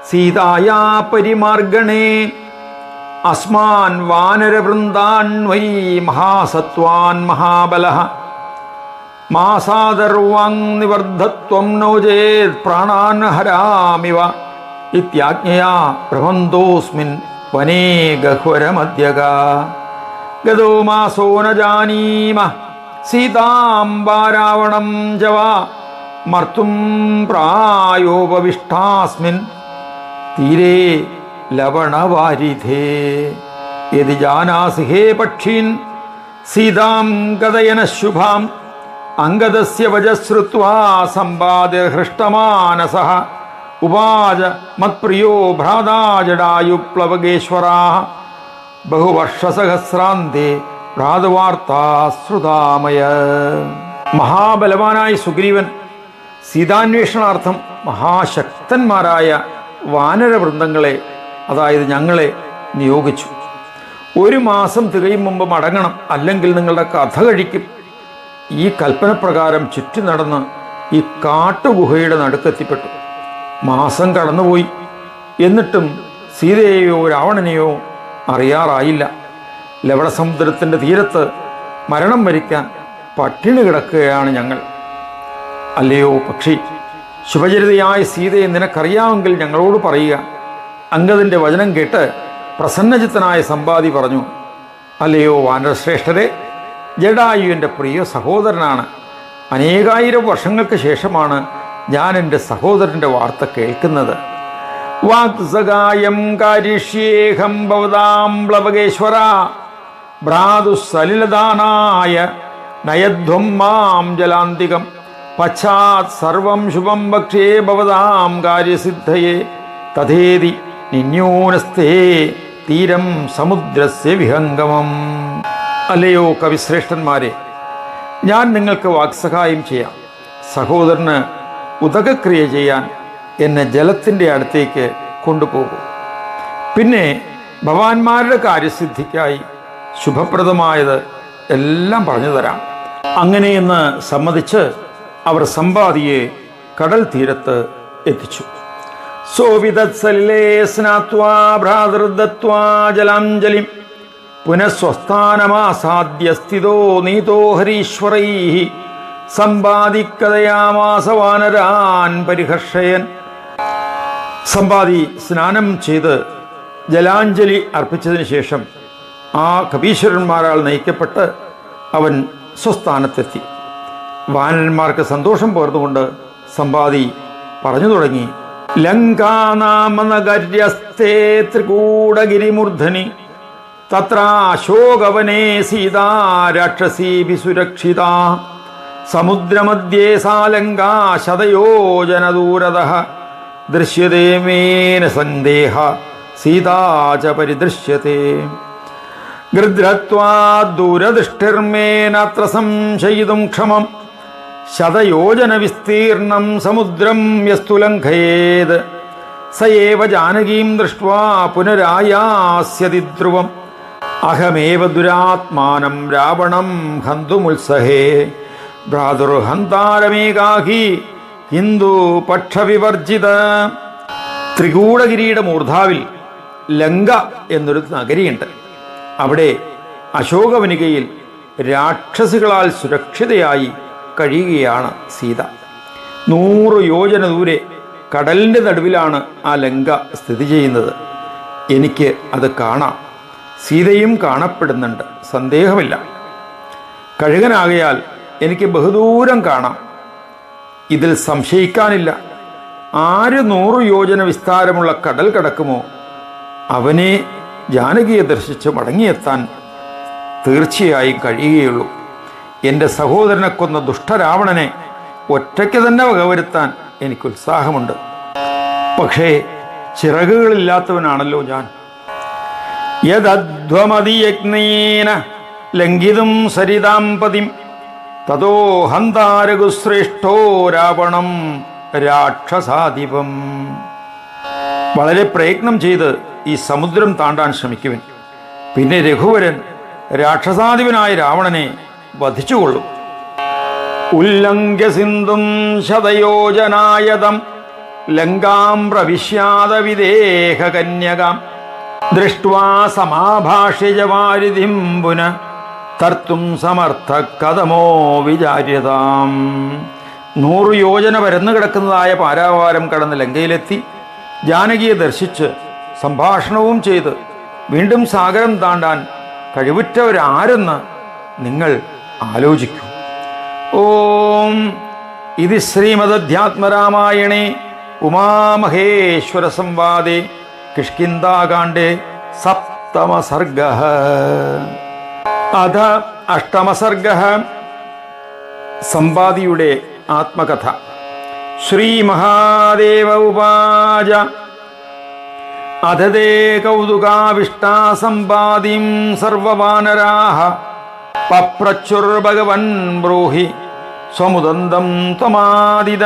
സീതായാ പരിമാർഗണേ അസ്മാൻ വാനരവൃന്ദാൻ വൈ മഹാസത്വാൻ മഹാബലഃ മാസാദർവാങ് നിവർദ്ധത്വം നോചേത് പ്രാണാൻ ഹരാമിവ ഇത്യാജ്ഞയാ പ്രബന്ധോസ്മിൻ വനേ ഗഹ്വരമദ്യഗ ഗതോ മാസോ ന ജാനീമ സീതാം വാരാവണം ജവാ മർത്തും പ്രായോപവിഷ്ടാസ്മിൻ തീരേ ലവണവാരിധേ യദി ജാനാസി ഹേ പക്ഷീൻ സീതാം ഗതയന ശുഭാം അംഗദസ്യ വജശ്രുത്വാ സമ്പാദ്യ ഹൃഷ്ടമാനസഃ ഉവാച മത്പ്രിയോ ഭ്രാതാ ജടായു പ്ലവകേശ്വരാഃ ബഹുവർഷസഹസ്രാന്തേ ഭ്രാതവാർത്താ ശ്രുതാമയ. മഹാബലവാനായ സുഗ്രീവൻ സീതാന്വേഷണാർത്ഥം മഹാശക്തന്മാരായ വാനരവൃന്ദങ്ങളെ, അതായത് ഞങ്ങളെ നിയോഗിച്ചു. 1 മാസം തികയും മുമ്പ് മടങ്ങണം, അല്ലെങ്കിൽ നിങ്ങളുടെ കഥ കഴിക്കും. ഈ കൽപ്പനപ്രകാരം ചുറ്റി നടന്ന് ഈ കാട്ടുഗുഹയുടെ നടുക്കെത്തിപ്പെട്ടു. മാസം കടന്നുപോയി. എന്നിട്ടും സീതയെയോ രാവണനെയോ അറിയാറായില്ല. ലവണസമുദ്രത്തിൻ്റെ തീരത്ത് മരണം വരിക്കാൻ പട്ടിണി കിടക്കുകയാണ് ഞങ്ങൾ. അല്ലയോ പക്ഷി, ശുഭചരിതയായ സീതയെ നിനക്കറിയാമെങ്കിൽ ഞങ്ങളോട് പറയുക. അംഗദിൻ്റെ വചനം കേട്ട് പ്രസന്നചിത്തനായ സമ്പാദി പറഞ്ഞു, അല്ലയോ വാനരശ്രേഷ്ഠരെ, ജടായുവിൻ്റെ പ്രിയ സഹോദരനാണ്. അനേകായിരം വർഷങ്ങൾക്ക് ശേഷമാണ് ഞാൻ എൻ്റെ സഹോദരൻ്റെ വാർത്ത കേൾക്കുന്നത്. വാക്സകായം കാരിഷ്യേഹം ഭവതാം പ്ലവകേശ്വര ഭ്രാതുസലിലദാനായ നയധ്വം മാം ജലാന്തികം പശ്ചാത് സർവം ശുഭം ഭക്ഷ്യേ ഭവതാം കാര്യസിദ്ധയേ തഥേതി നിന്യൂനസ്തേ തീരം സമുദ്രസ്യ വിഹംഗമം. അല്ലയോ കവിശ്രേഷ്ഠന്മാരെ, ഞാൻ നിങ്ങൾക്ക് വാക്സഹായം ചെയ്യാം. സഹോദരന് ഉദകക്രിയ ചെയ്യാൻ എന്നെ ജലത്തിൻ്റെ അടുത്തേക്ക് കൊണ്ടുപോകൂ. പിന്നെ ഭവാന്മാരുടെ കാര്യസിദ്ധിക്കായി ശുഭപ്രദമായത് എല്ലാം പറഞ്ഞു തരാം. അങ്ങനെയെന്ന് സമ്മതിച്ച് അവർ സമ്പാദിയെ കടൽ തീരത്ത് എത്തിച്ചു. സോവിതത്സലിലേ സ്നാത്വാ ഭ്രാതൃദത്വാ ജലാഞ്ജലിം പുനഃസ്വസ്ഥാനമാസാദ്യ സ്ഥിതോ നീതോ ഹരീശ്വരൈഃ സമ്പാദിക്കതയാമാസ വാനരാൻ പരിഹർഷയൻ. സമ്പാദി സ്നാനം ചെയ്ത് ജലാഞ്ജലി അർപ്പിച്ചതിന് ശേഷം ആ കപീശ്വരന്മാരാൽ നയിക്കപ്പെട്ട് അവൻ സ്വസ്ഥാനത്തെത്തി. വാനരന്മാർക്ക് സന്തോഷം പകർന്നുകൊണ്ട് സമ്പാദി പറഞ്ഞു തുടങ്ങി. ലങ്കാനാമനഗര്യസ്തേ ത്രികൂടഗിരിമൂർധനി തത്രാശോകവനേ സീതാ രാക്ഷസീഭി സുരക്ഷിത സമുദ്രമധ്യേ സാ ലങ്കാ ശതയോജനദൂരതഃ ദൃശ്യതേ മേന സന്ദേഹ സീതാ ച പരിദൃശ്യത്തെ ഗൃധ്രത്വാദ് ദൂരദൃഷ്ടിർമേനാത്ര സംശയിതും ക്ഷമം ശതയോജന വിസ്തീർണം സമുദ്രം യസ്തു ലംഘയേത് സ ഏവ ജാനകീം ദൃഷ്ട്വാ പുനരായാസ്യതി ധ്രുവം അഹമേവ ദുരാത്മാനം രാവണം ഹന്തുമുത്സഹേ ഭ്രാതുർഹന്താരമേകാഹി ഹിന്ദു പക്ഷവിവർജിത. ത്രികൂടഗിരിയുടെ മൂർധാവിൽ ലങ്ക എന്നൊരു നഗരിയുണ്ട്. അവിടെ അശോകവനികയിൽ രാക്ഷസികളാൽ സുരക്ഷിതയായി കഴിയുകയാണ് സീത. 100 യോജന ദൂരെ കടലിൻ്റെ നടുവിലാണ് ആ ലങ്ക സ്ഥിതി ചെയ്യുന്നത്. എനിക്ക് അത് കാണാം. സീതയും കാണപ്പെടുന്നുണ്ട്, സന്ദേഹമില്ല. കഴുകനാകയാൽ എനിക്ക് ബഹുദൂരം കാണാം. ഇതിൽ സംശയിക്കാനില്ല. ആര് 100 യോജന വിസ്താരമുള്ള കടൽ കടക്കുമോ അവനെ ജാനകിയെ ദർശിച്ച് മടങ്ങിയെത്താൻ തീർച്ചയായും കഴിയുകയുള്ളൂ. എൻ്റെ സഹോദരനെ കൊന്ന ദുഷ്ടരാവണനെ ഒറ്റയ്ക്ക് തന്നെ വകവരുത്താൻ എനിക്ക് ഉത്സാഹമുണ്ട്. പക്ഷേ ചിറകുകളില്ലാത്തവനാണല്ലോ ഞാൻ. യദ്ധ്വമതിയജ്ഞേന ലംഘിതും സരിതാംപതിം തതോ ഹന്താരകുശ്രേഷ്ഠോ രാവണം രാക്ഷസാധിപം. വളരെ പ്രയത്നം ചെയ്ത് ഈ സമുദ്രം താണ്ടാൻ ശ്രമിക്കുവൻ. പിന്നെ രഘുവരൻ രാക്ഷസാധിപനായ രാവണനെ വധിച്ചുകൊള്ളും. ഉല്ലംഘ്യ സിന്ധും ശതയോജനായതം ലങ്കാം പ്രവിശ്യാത വിദേഹ കന്യകാം ദൃഷ്ട്വാ സമാഭാഷ്യജ വാരിധിം പുന തർത്തും സമർത്ഥ കഥമോ വിചാര്യതാം. 100 യോജന പരന്നു കിടക്കുന്നതായ പാരാവാരം കടന്ന് ലങ്കയിലെത്തി ജാനകിയെ ദർശിച്ച് സംഭാഷണവും ചെയ്ത് വീണ്ടും സാഗരം താണ്ടാൻ കഴിവുറ്റവരാരെന്ന് നിങ്ങൾ ആലോചിക്കൂ. ഓം ഇത് ശ്രീമദധ്യാത്മരാമായണേ ഉമാമഹേശ്വര സംവാദേ കിഷ്കിന്ധാകാണ്ഡേ സപ്തമസർഗഃ. അഥ അഷ്ടമസർഗഃ. സമ്പാദിയുടെ ആത്മകഥ. ശ്രീ മഹാദേവ ഉവാച അധതേ കൗതുകാവിഷ്ടാ സമ്പാദിം സർവവാനരാഃ പപ്രച്ചുർഭഗവൻ ബ്രൂഹി സ്വമുദന്തം ത്വമാദിത.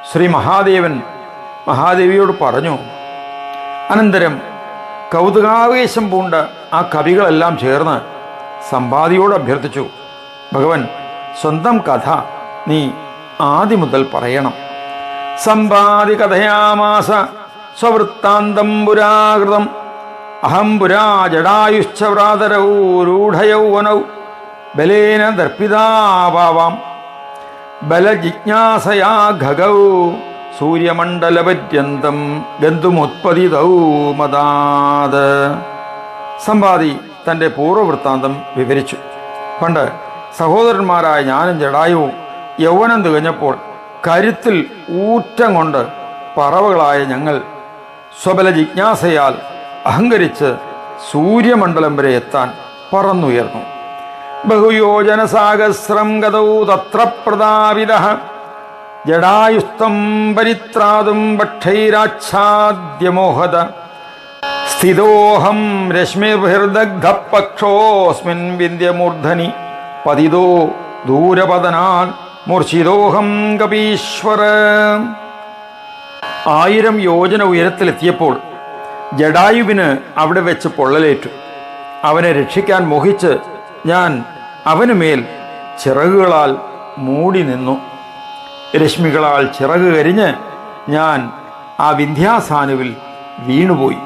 ശ്രീ മഹാദേവൻ മഹാദേവിയോട് പറഞ്ഞു. അനന്തരം കൗതുകാവേശം പൂണ്ട ആ കവികളെല്ലാം ചേർന്ന് സമ്പാദിയോട് അഭ്യർത്ഥിച്ചു, ഭഗവൻ, സ്വന്തം കഥ നീ ആദ്യം മുതൽ പറയണം. സമ്പാദി കഥയാമാസ സ്വവൃത്താന്തം പുരാകൃതം അഹം പുരാ ജടായുശ്ച വ്രാതരൗ രൂഢയൗവനൗ ബലേന ദർപ്പിതാവാം ബലജിജ്ഞാസയാ ഖഗൗ സൂര്യമണ്ഡലപര്യന്തം ഗന്തുമുത്പതിതൗ മദാത്. സമ്പാദി തൻ്റെ പൂർവ്വവൃത്താന്തം വിവരിച്ചു. പണ്ട് സഹോദരന്മാരായ ഞാനും ജടായുവും യൗവനം തികഞ്ഞപ്പോൾ കരുത്തിൽ ഊറ്റം കൊണ്ട് പറവകളായ ഞങ്ങൾ സ്വബല ജിജ്ഞാസയാൽ അഹങ്കരിച്ച് സൂര്യമണ്ഡലം വരെ എത്താൻ പറന്നുയർന്നു. ബഹുയോജന സാഹസ്രം ഗതൗ തത്ര പ്രതാപിതഃ ജടായുസ്തം പരിത്രാതും ഭക്ഷൈരാച്ഛാദ്യമോഹത സ്ഥിതോഹം രശ്മിർഭിർദഗ്ധപക്ഷോസ്മിൻ വിന്ധ്യമൂർധനി പതിതോ ദൂരപതനാൽ മൂർച്ഛിതോഹം കപീശ്വര. 1000 യോജന ഉയരത്തിലെത്തിയപ്പോൾ ജടായുവിന് അവിടെ വെച്ച് പൊള്ളലേറ്റു. അവനെ രക്ഷിക്കാൻ മോഹിച്ച് ഞാൻ അവനുമേൽ ചിറകുകളാൽ മൂടി നിന്നു. രശ്മികളാൽ ചിറക് കരിഞ്ഞ് ഞാൻ ആ വിന്ധ്യാസാനുവിൽ വീണുപോയി.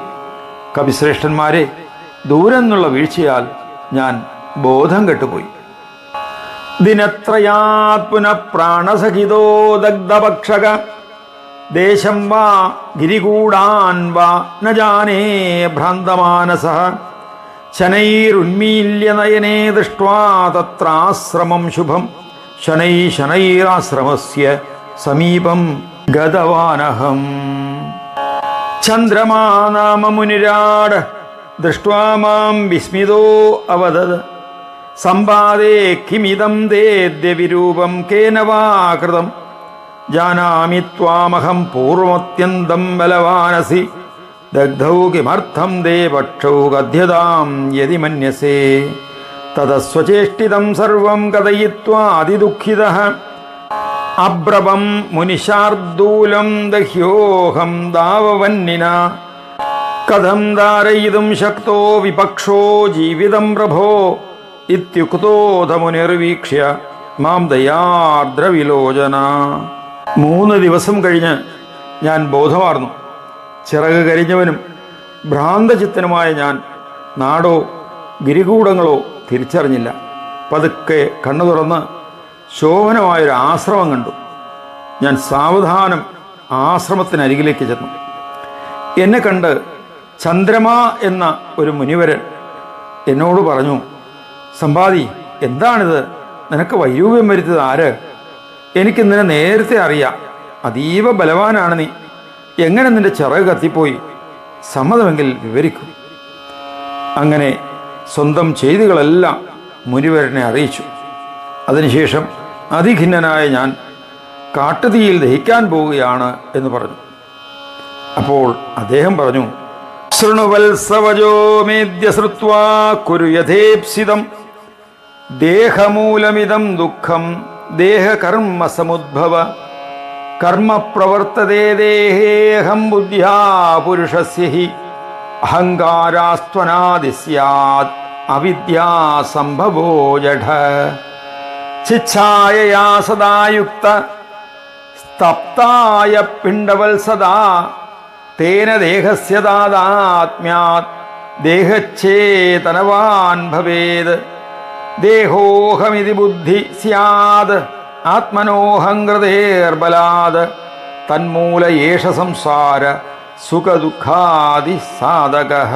കവിശ്രേഷ്ഠന്മാരെ, ദൂരെ നിന്നുള്ള വീഴ്ചയാൽ ഞാൻ ബോധം കെട്ടുപോയി. ദിനത്രയാത് പുനഃപ്രാണസഹിതോ ദഗ്ധഭക്ഷക ദേശം വാ ഗിരികൂടാൻ വാ ന ജാനേ ഭ്രാന്തമാനസഃ ശനൈരുന്മീല്യ നയനേ ദൃഷ്ട്വാ തത്രാശ്രമം ശുഭം ശനൈരാശ്രമസ്യ സമീപം ഗതവാനഹം. ചന്ദ്രമാ നാമ മുനിരാട് ദൃഷ്ട്വാ മാം വിസ്മിതോ അവദത് സമ്പാദേ കിമിദം ദേദ്യ വിരൂപം കേന വാ കൃതം ജാനാമി ത്വാമഹം പൂർവമത്യന്തം ബലവാനസി ദഗ്ധൗ കിമർത്ഥം ദേവക്ഷൗ ഗദ്ധ്യതാം യതി മന്യസേ തതസ്വചേഷ്ടിതം സർവം കഥയിത്വാ അതിദുഃഖിതഃ അബ്രവം മുനിശാർദൂലം ദഹ്യോഹം ദാവവന്നിന കഥം ധാരയിതും ശക്തോ വിപക്ഷോ ജീവിതം പ്രഭോ ഇത്യുക്തോധ മുനിർവീക്ഷ്യ മാം ദയാർദ്രവിലോചന. 3 ദിവസം കഴിഞ്ഞ് ഞാൻ ബോധമാർന്നു. ചിറക് കരിഞ്ഞവനും ഭ്രാന്തചിത്തനുമായ ഞാൻ നാടോ ഗിരികൂടങ്ങളോ തിരിച്ചറിഞ്ഞില്ല. പതുക്കെ കണ്ണു തുറന്ന് ശോഭനമായൊരു ആശ്രമം കണ്ടു. ഞാൻ സാവധാനം ആശ്രമത്തിനരികിലേക്ക് ചെന്നു. എന്നെ കണ്ട് ചന്ദ്രമ എന്ന ഒരു മുനിവരൻ എന്നോട് പറഞ്ഞു, സമ്പാദി, എന്താണിത്? നിനക്ക് വൈരൂപ്യം വരുത്തിയത് ആര്? എനിക്കിന്നിനെ നേരത്തെ അറിയാം. അതീവ ബലവാനാണ് നീ. എങ്ങനെ നിന്റെ ചിറക് കത്തിപ്പോയി? സമ്മതമെങ്കിൽ വിവരിക്കൂ. അങ്ങനെ സ്വന്തം ചെയ്തികളെല്ലാം മുനിവരനെ അറിയിച്ചു. അതിനുശേഷം അതിഖിന്നനായ ഞാൻ കാട്ടുതീയിൽ ദഹിക്കാൻ പോവുകയാണ് എന്ന് പറഞ്ഞു. അപ്പോൾ അദ്ദേഹം പറഞ്ഞു, ശൃണുവത്സവജോ മേദ്യ ശ്രുത്വാ കുരു യഥേപ്സിതം ദേഹമൂലമിതം ദുഃഖം ദേഹകർമ്മ സമുദ്ഭവ കർമ്മ പ്രവർത്തതേ ദേഹേഹം ബുദ്ധ്യാ പുരുഷസ്യ ഹി അഹങ്കാരാസ്ത്വനാദി സ്യാത് അവിദ്യാ സംഭവോ ജഡ ചിച്ഛായയാ സദായുക്ത സ്തപ്തായ പിണ്ഡവത്സദാ തേന ദേഹസ്യ താദാത്മ്യാത് ദേഹച്ഛേതനവാൻ ഭവേത് ദേഹോഹമിതി ബുദ്ധി സ്യാത് ആത്മനോഹങ്കൃതേർബലാത് തന്മൂല യേഷ സംസാര സുഖദുഃഖാദി സാധകഃ.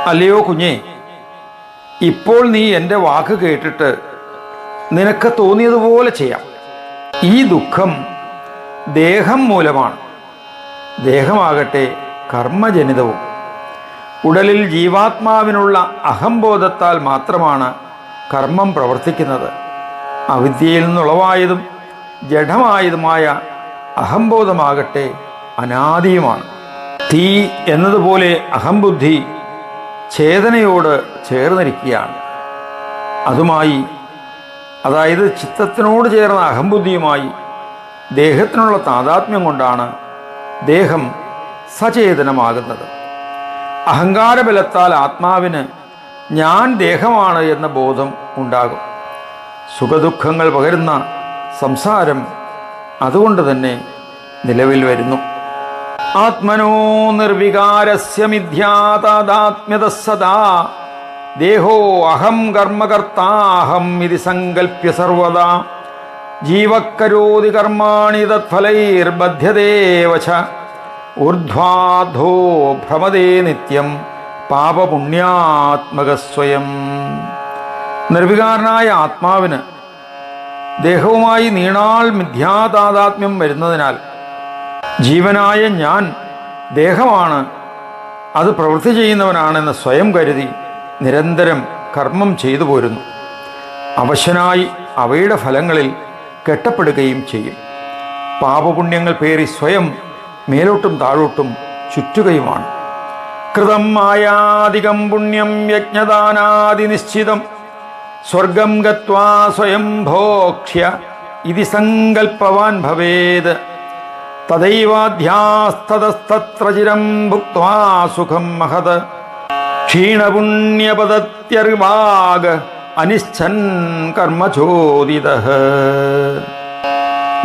അല്ലയോ കുഞ്ഞേ, ഇപ്പോൾ നീ എൻ്റെ വാക്ക് കേട്ടിട്ട് നിനക്ക് തോന്നിയതുപോലെ ചെയ്യാം. ഈ ദുഃഖം ദേഹം മൂലമാണ്. ദേഹമാകട്ടെ കർമ്മജനിതവും. ഉടലിൽ ജീവാത്മാവിനുള്ള അഹംബോധത്താൽ മാത്രമാണ് കർമ്മം പ്രവർത്തിക്കുന്നത്. അവിദ്യയിൽ നിന്നുളവായതും ജഡമായതുമായ അഹംബോധമാകട്ടെ അനാദിയുമാണ്. തീ എന്നതുപോലെ അഹംബുദ്ധി ചേതനയോട് ചേർന്നിരിക്കുകയാണ്. അതുമായി, അതായത് ചിത്തത്തിനോട് ചേർന്ന അഹംബുദ്ധിയുമായി ദേഹത്തിനുള്ള താതാത്മ്യം കൊണ്ടാണ് ദേഹം സചേതനമാകുന്നത്. അഹങ്കാരബലത്താൽ ആത്മാവിന് ഞാൻ ദേഹമാണ് എന്ന ബോധം ഉണ്ടാകും. സുഖദുഃഖങ്ങൾ പകരുന്ന സംസാരം അതുകൊണ്ട് തന്നെ നിലവിൽ വരുന്നു. ആത്മനോ നിർവികാരസ്യ മിഥ്യാതാദാത്മ്യത സദാ ദേഹോ അഹം കർമ്മകർത്താഹം ഇതി സങ്കൽപ്യ സർവദാ ജീവക്കരോതി കർമാണി തത്ഫലൈർബധ്യതേവച ഊർധ്വാധോ ഭ്രമദേ നിത്യം പാപപുണ്യാത്മകസ്വയം. നിർവികാരനായ ആത്മാവിന് ദേഹവുമായി നീണാൾ മിഥ്യാതാതാത്മ്യം വരുന്നതിനാൽ ജീവനായ ഞാൻ ദേഹമാണ്, അത് പ്രവൃത്തി ചെയ്യുന്നവനാണെന്ന് സ്വയം കരുതി നിരന്തരം കർമ്മം ചെയ്തു പോരുന്നു. അവശനായി അവയുടെ ഫലങ്ങളിൽ കെട്ടപ്പെടുകയും ചെയ്യും. പാപപുണ്യങ്ങൾ പേറി സ്വയം മേലോട്ടും താഴോട്ടും ചുറ്റുകയുമാണ്. കൃതം മായാധികം പുണ്യം യജ്ഞദാനാദി നിശ്ചിതം സ്വർഗം ഗത്വാ സ്വയം ഭോക്ഷ്യ ഇതി സങ്കൽപ്പവാൻ ഭവേത് തദൈവാധ്യാസ്തതസ്തത്ര ചിരം ഭുക്ത്വാ സുഖം മഹത് ക്ഷീണപുണ്യപദത്യർവാഗ് അനിശ്ചൻ കർമ്മചോദിതഃ.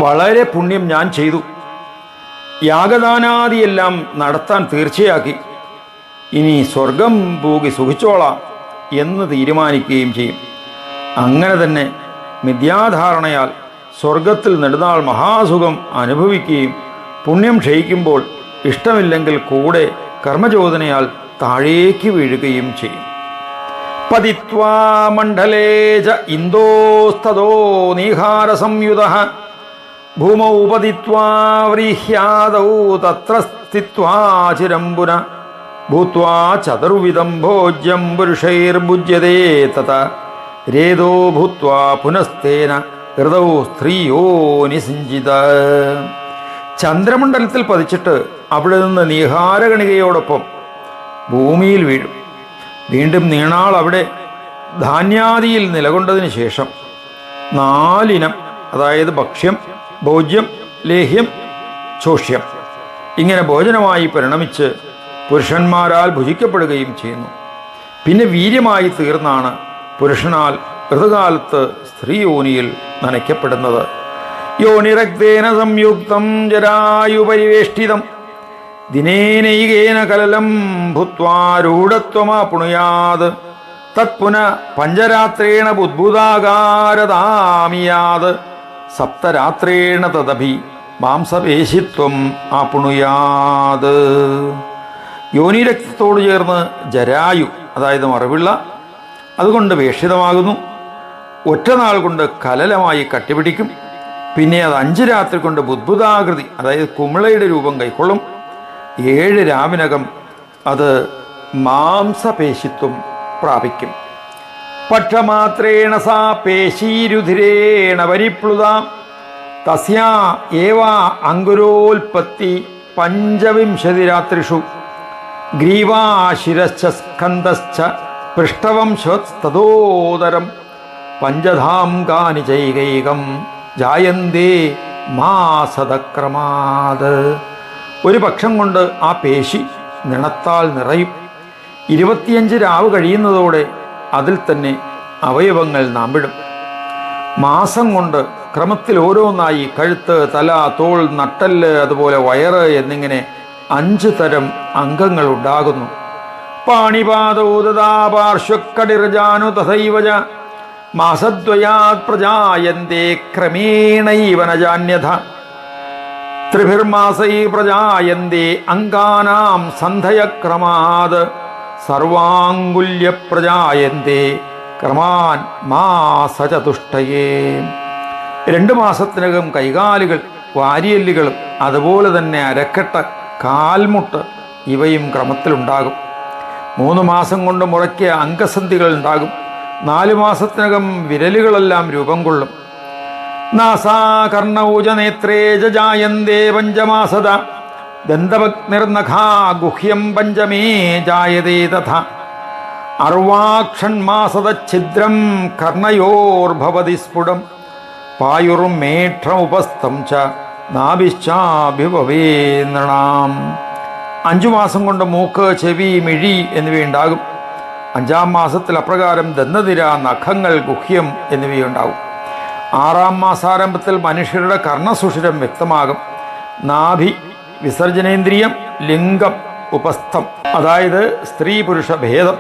വളരെ പുണ്യം ഞാൻ ചെയ്തു, യാഗദാനാദിയെല്ലാം നടത്താൻ തീർച്ചയാക്കി, ഇനി സ്വർഗം പോകി സുഖിച്ചോളാം എന്ന് തീരുമാനിക്കുകയും ചെയ്യും. അങ്ങനെ തന്നെ മിഥ്യാധാരണയാൽ സ്വർഗത്തിൽ നെടുനാൾ മഹാസുഖം അനുഭവിക്കുകയും പുണ്യം ക്ഷയിക്കുമ്പോൾ ഇഷ്ടമില്ലെങ്കിൽ കൂടെ കർമ്മചോദനയാൽ താഴേക്ക് വീഴുകയും ചെയ്യും. പതിത്വാ മണ്ഡലേ ച ഇന്തോസ്തോ നീഹാര സംയുതഃ ഭൂമൗ പതിത്വാ വ്രീഹ്യാദൗ തത്ര സ്ഥിത്വാ ചിരം പുനഃ ഭൂത്വാ ചതുർവിധം ഭോജ്യം പുരുഷൈർഭുജ്യതേ തത രേതോ ഭൂത്വാ പുനസ്തേന ഹൃദൗ സ്ത്രീയോ നിസിഞ്ചിത. ചന്ദ്രമണ്ഡലത്തിൽ പതിച്ചിട്ട് അവിടെ നിന്ന് നീഹാരഗണികയോടൊപ്പം ഭൂമിയിൽ വീഴും. വീണ്ടും നീണാൾ അവിടെ ധാന്യാദിയിൽ നിലകൊണ്ടതിന് ശേഷം 4 ഇനം, അതായത് ഭക്ഷ്യം, ഭോജ്യം, ലേഹ്യം, ചോഷ്യം, ഇങ്ങനെ ഭോജനമായി പരിണമിച്ച് പുരുഷന്മാരാൽ ഭുജിക്കപ്പെടുകയും ചെയ്യുന്നു. പിന്നെ വീര്യമായി തീർന്നാണ് പുരുഷനാൽ ഋതുകാലത്ത് സ്ത്രീയോനിയിൽ നനയ്ക്കപ്പെടുന്നത്. യോനിരക്തേന സംയുക്തം ജരായുപരിവേഷ്ടിതം ദിനേനൈകേന കലലം ഭൂത്വാരൂഢത്വമാപുണുയാത് തത്പുന പഞ്ചരാത്രേണ ബുദ്ബുദാകാരതാമിയാത് സപ്തരാത്രേണ തദഭി മാംസപേശിത്വം ആപുണുയാത്. യോനിരക്തത്തോട് ചേർന്ന് ജരായു, അതായത് മറവിള്ള, അതുകൊണ്ട് വേഷിതമാകുന്നു. ഒറ്റനാൾ കൊണ്ട് കലലമായി കട്ടിപിടിക്കും. പിന്നെ അത് 5 രാത്രി കൊണ്ട് ബുദ്ബുദാകൃതി, അതായത് കുമിളയുടെ രൂപം കൈക്കൊള്ളും. 7 രാവിനകം അത് മാംസപേശിത്വം പ്രാപിക്കും. പക്ഷമാത്രേണ സാ പേശീരുധിരേണ പരിപ്ലുത തസ്യാ ഏവാ അങ്കുരോൽപത്തി 25 രാത്രിഷു ഗ്രീവാശിരശ്ച സ്കന്ധശ്ച പൃഷ്ഠവംശതോദരം പഞ്ചധാംകാനി ചൈകൈകം ജായന്തേ മാസതക്രമാത്. ഒരു പക്ഷം കൊണ്ട് ആ പേശി നിണത്താൽ നിറയും. 25 രാവ് കഴിയുന്നതോടെ അതിൽ തന്നെ അവയവങ്ങൾ നാമ്പിടും. മാസം കൊണ്ട് ക്രമത്തിൽ ഓരോന്നായി കഴുത്ത്, തല, തോൾ, നട്ടെല്ല്, അതുപോലെ വയറ് എന്നിങ്ങനെ 5 തരം അംഗങ്ങൾ ഉണ്ടാകുന്നു. പാണിപാദോദാ പാർശ്വക്കടിർജാനു തഥൈവജ മാസദ്വയാത് പ്രജായന്തേ ക്രമേണൈവ ന ജാന്യഥ ത്രിഭിർമാസൈ പ്രജായന്തേ അംഗാനാം സന്ധയക്രമാത് സർവാങ്കുല്യ പ്രജായന്തേ ക്രമാൻ മാസചതുഷ്ടയേ. 2 മാസത്തിനകം കൈകാലുകൾ, വാരിയെല്ലുകളും അതുപോലെ തന്നെ അരക്കെട്ട്, കാൽമുട്ട് ഇവയും ക്രമത്തിലുണ്ടാകും. 3 മാസം കൊണ്ട് മുറയ്ക്ക് അംഗസന്ധികൾ ഉണ്ടാകും. 4 മാസത്തിനകം വിരലുകളെല്ലാം രൂപം കൊള്ളും. നാസാകർണൗജനേത്രേ ജായന്തേ പഞ്ചമാസത ദന്തഭഗ്നിർനഖാ ഗുഹ്യം പഞ്ചമേ ജായതേ തഥ അർവാക്ഷന്മാസതഛിദ്രം കർണയോർഭവതി സ്ഫുടം പായുർമേഠമുപസ്ഥം ച നാഭിശ്ചാഭിഭവേ നൃണാം. 5 മാസം കൊണ്ട് മൂക്ക്, ചെവി, മിഴി എന്നിവയുണ്ടാകും. 5-ാം മാസത്തിൽ അപ്രകാരം ദന്തനിര, നഖങ്ങൾ, ഗുഹ്യം എന്നിവയുണ്ടാകും. 6-ാം മാസാരംഭത്തിൽ മനുഷ്യരുടെ കർണസുഷിരം വ്യക്തമാകും. നാഭി, വിസർജനേന്ദ്രിയം, ലിംഗം, ഉപസ്ഥം, അതായത് സ്ത്രീ പുരുഷ ഭേദം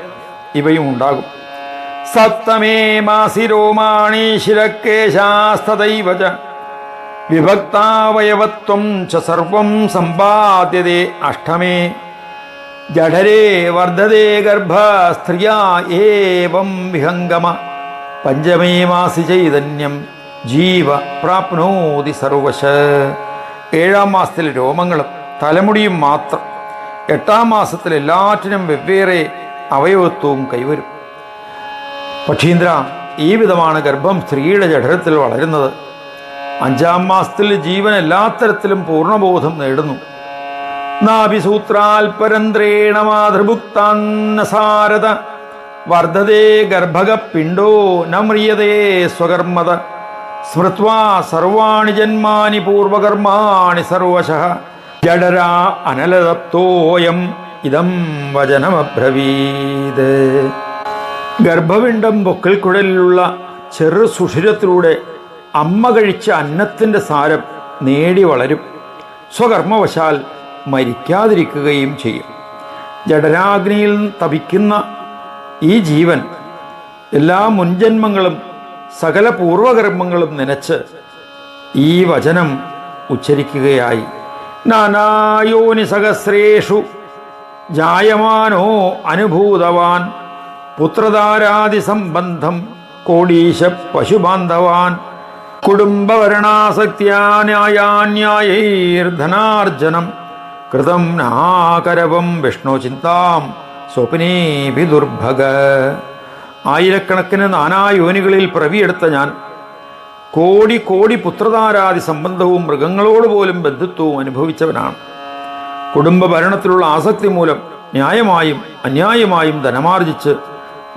ഇവയും ഉണ്ടാകും. സപ്തമേ മാസി രോമാണി ശിരക്കേശാസ്തദൈവ ച വിഭക്താവയവത്വം ച സർവം സമ്പാദ്യതേ. അഷ്ടമേ ജഠരേ വർദ്ധതേ ഗർഭ സ്ത്രീയാ ഏവം വിഹംഗമ പഞ്ചമേ മാസി ചൈതന്യം ജീവ പ്രാപ്നോതി സർവശ. 7-ാം മാസത്തിൽ രോമങ്ങളും തലമുടിയും മാത്രം. 8-ാം മാസത്തിൽ എല്ലാറ്റിനും വെവ്വേറെ അവയവത്വവും കൈവരും. പക്ഷീന്ദ്ര, ഈ വിധമാണ് ഗർഭം സ്ത്രീയുടെ ജഠരത്തിൽ വളരുന്നത്. 5-ാം മാസത്തിൽ ജീവൻ എല്ലാത്തരത്തിലും പൂർണ്ണബോധം നേടുന്നു. നാഭിസൂത്രാൽപരന്ത്രേണ മാതൃഭുക്താന്നസാരത വർദ്ധതേ ഗർഭകപിണ്ഡോ ന മ്രിയതേ സ്വകർമ്മത സ്മൃത്വാ സർവാണി ജന്മാനി പൂർവകർമാണി സർവശഃ ജഡരാ അനലതപ്തോയം ഇതം വചനമബ്രവീത്. ഗർഭപിണ്ഡം പൊക്കിൾക്കുഴലിലുള്ള ചെറു സുഷിരത്തിലൂടെ അമ്മ കഴിച്ച അന്നത്തിൻ്റെ സാരം നേടി വളരും. സ്വകർമ്മവശാൽ മരിക്കാതിരിക്കുകയും ചെയ്യും. ജഠരാഗ്നിയിൽ തപിക്കുന്ന ഈ ജീവൻ എല്ലാ മുൻജന്മങ്ങളും സകല പൂർവകർമ്മങ്ങളും നനച്ച് ഈ വചനം ഉച്ചരിക്കുകയായി. നാനായോനി സഹസ്രേഷു ജായമാനോ അനുഭൂതവാൻ പുത്രധാരാദി സംബന്ധം കോടീശ പശുബാന്ധവാൻ കുടുംബവരണാസക്ത്യാ ന്യായാന്യായൈർധനാർജനം കൃതം നാകരവം വിഷ്ണു ചിന്താം സ്വപ്നേഭി ദുർഭഗ. ആയിരക്കണക്കിന് നാനായോനികളിൽ പ്രവിയെടുത്ത ഞാൻ കോടി കോടി പുത്രധാരാദി സംബന്ധവും മൃഗങ്ങളോട് പോലും ബന്ധുത്വവും അനുഭവിച്ചവനാണ്. കുടുംബ ഭരണത്തിലുള്ള ആസക്തി മൂലം ന്യായമായും അന്യായമായും ധനമാർജിച്ച്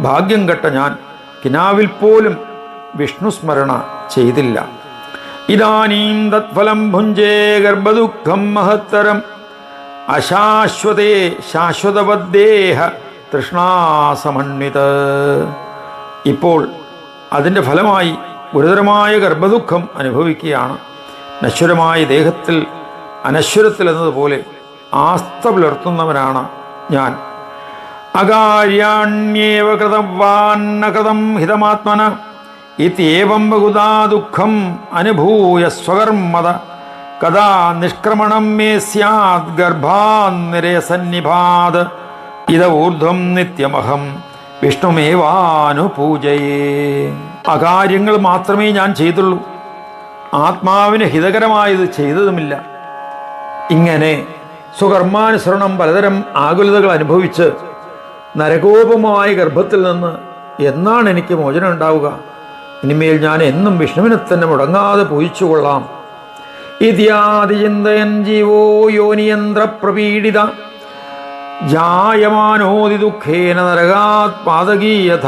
ഭാഗ്യം കെട്ട ഞാൻ കിനാവിൽ പോലും വിഷ്ണുസ്മരണ ചെയ്തില്ല. ഇദാനീം തത്ഫലം ഭുഞ്ചേ ഗർഭദുഃഖം മഹത്തരം അശാശ്വതേ ശാശ്വതവദ്ദേഹ തൃഷ്ണാസമന്വിത. ഇപ്പോൾ അതിൻ്റെ ഫലമായി ഗുരുതരമായ ഗർഭദുഃഖം അനുഭവിക്കുകയാണ്. നശ്വരമായ ദേഹത്തിൽ അനശ്വരത്തിൽ എന്നതുപോലെ ആസ്ഥ പുലർത്തുന്നവനാണ് ഞാൻ. അകാര്യാണ്യേവ കൃതവാന്നകൃതം ഹിതമാത്മന ഇത്യേവം ബഹുധാ ദുഃഖം അനുഭൂയ സ്വകർമ്മത കഥാ നിഷ്ക്രമണം മേ സ്യാത് ഗർഭാന്നിരസന്നിഭാത് ഇത ഊർധ്വം നിത്യമഹം വിഷ്ണുമേവാനുപൂജയേ. അകാര്യങ്ങൾ മാത്രമേ ഞാൻ ചെയ്തുള്ളൂ, ആത്മാവിന് ഹിതകരമായത് ചെയ്തതുമില്ല. ഇങ്ങനെ സ്വകർമാനുസരണം പലതരം ആകുലതകൾ അനുഭവിച്ച് നരകോപമായ ഗർഭത്തിൽ നിന്ന് എന്നാണ് എനിക്ക് മോചനം ഉണ്ടാവുക? ഇനിമേൽ ഞാൻ എന്നും വിഷ്ണുവിനെ തന്നെ മുടങ്ങാതെ പൂജിച്ചുകൊള്ളാം. ഇത്യാദിചിന്തയൻ ജീവോ യോനിയന്ത്ര പ്രപീഡിത ജായമാനോതി ദുഃഖേന നരകാത് പാതകീയഥ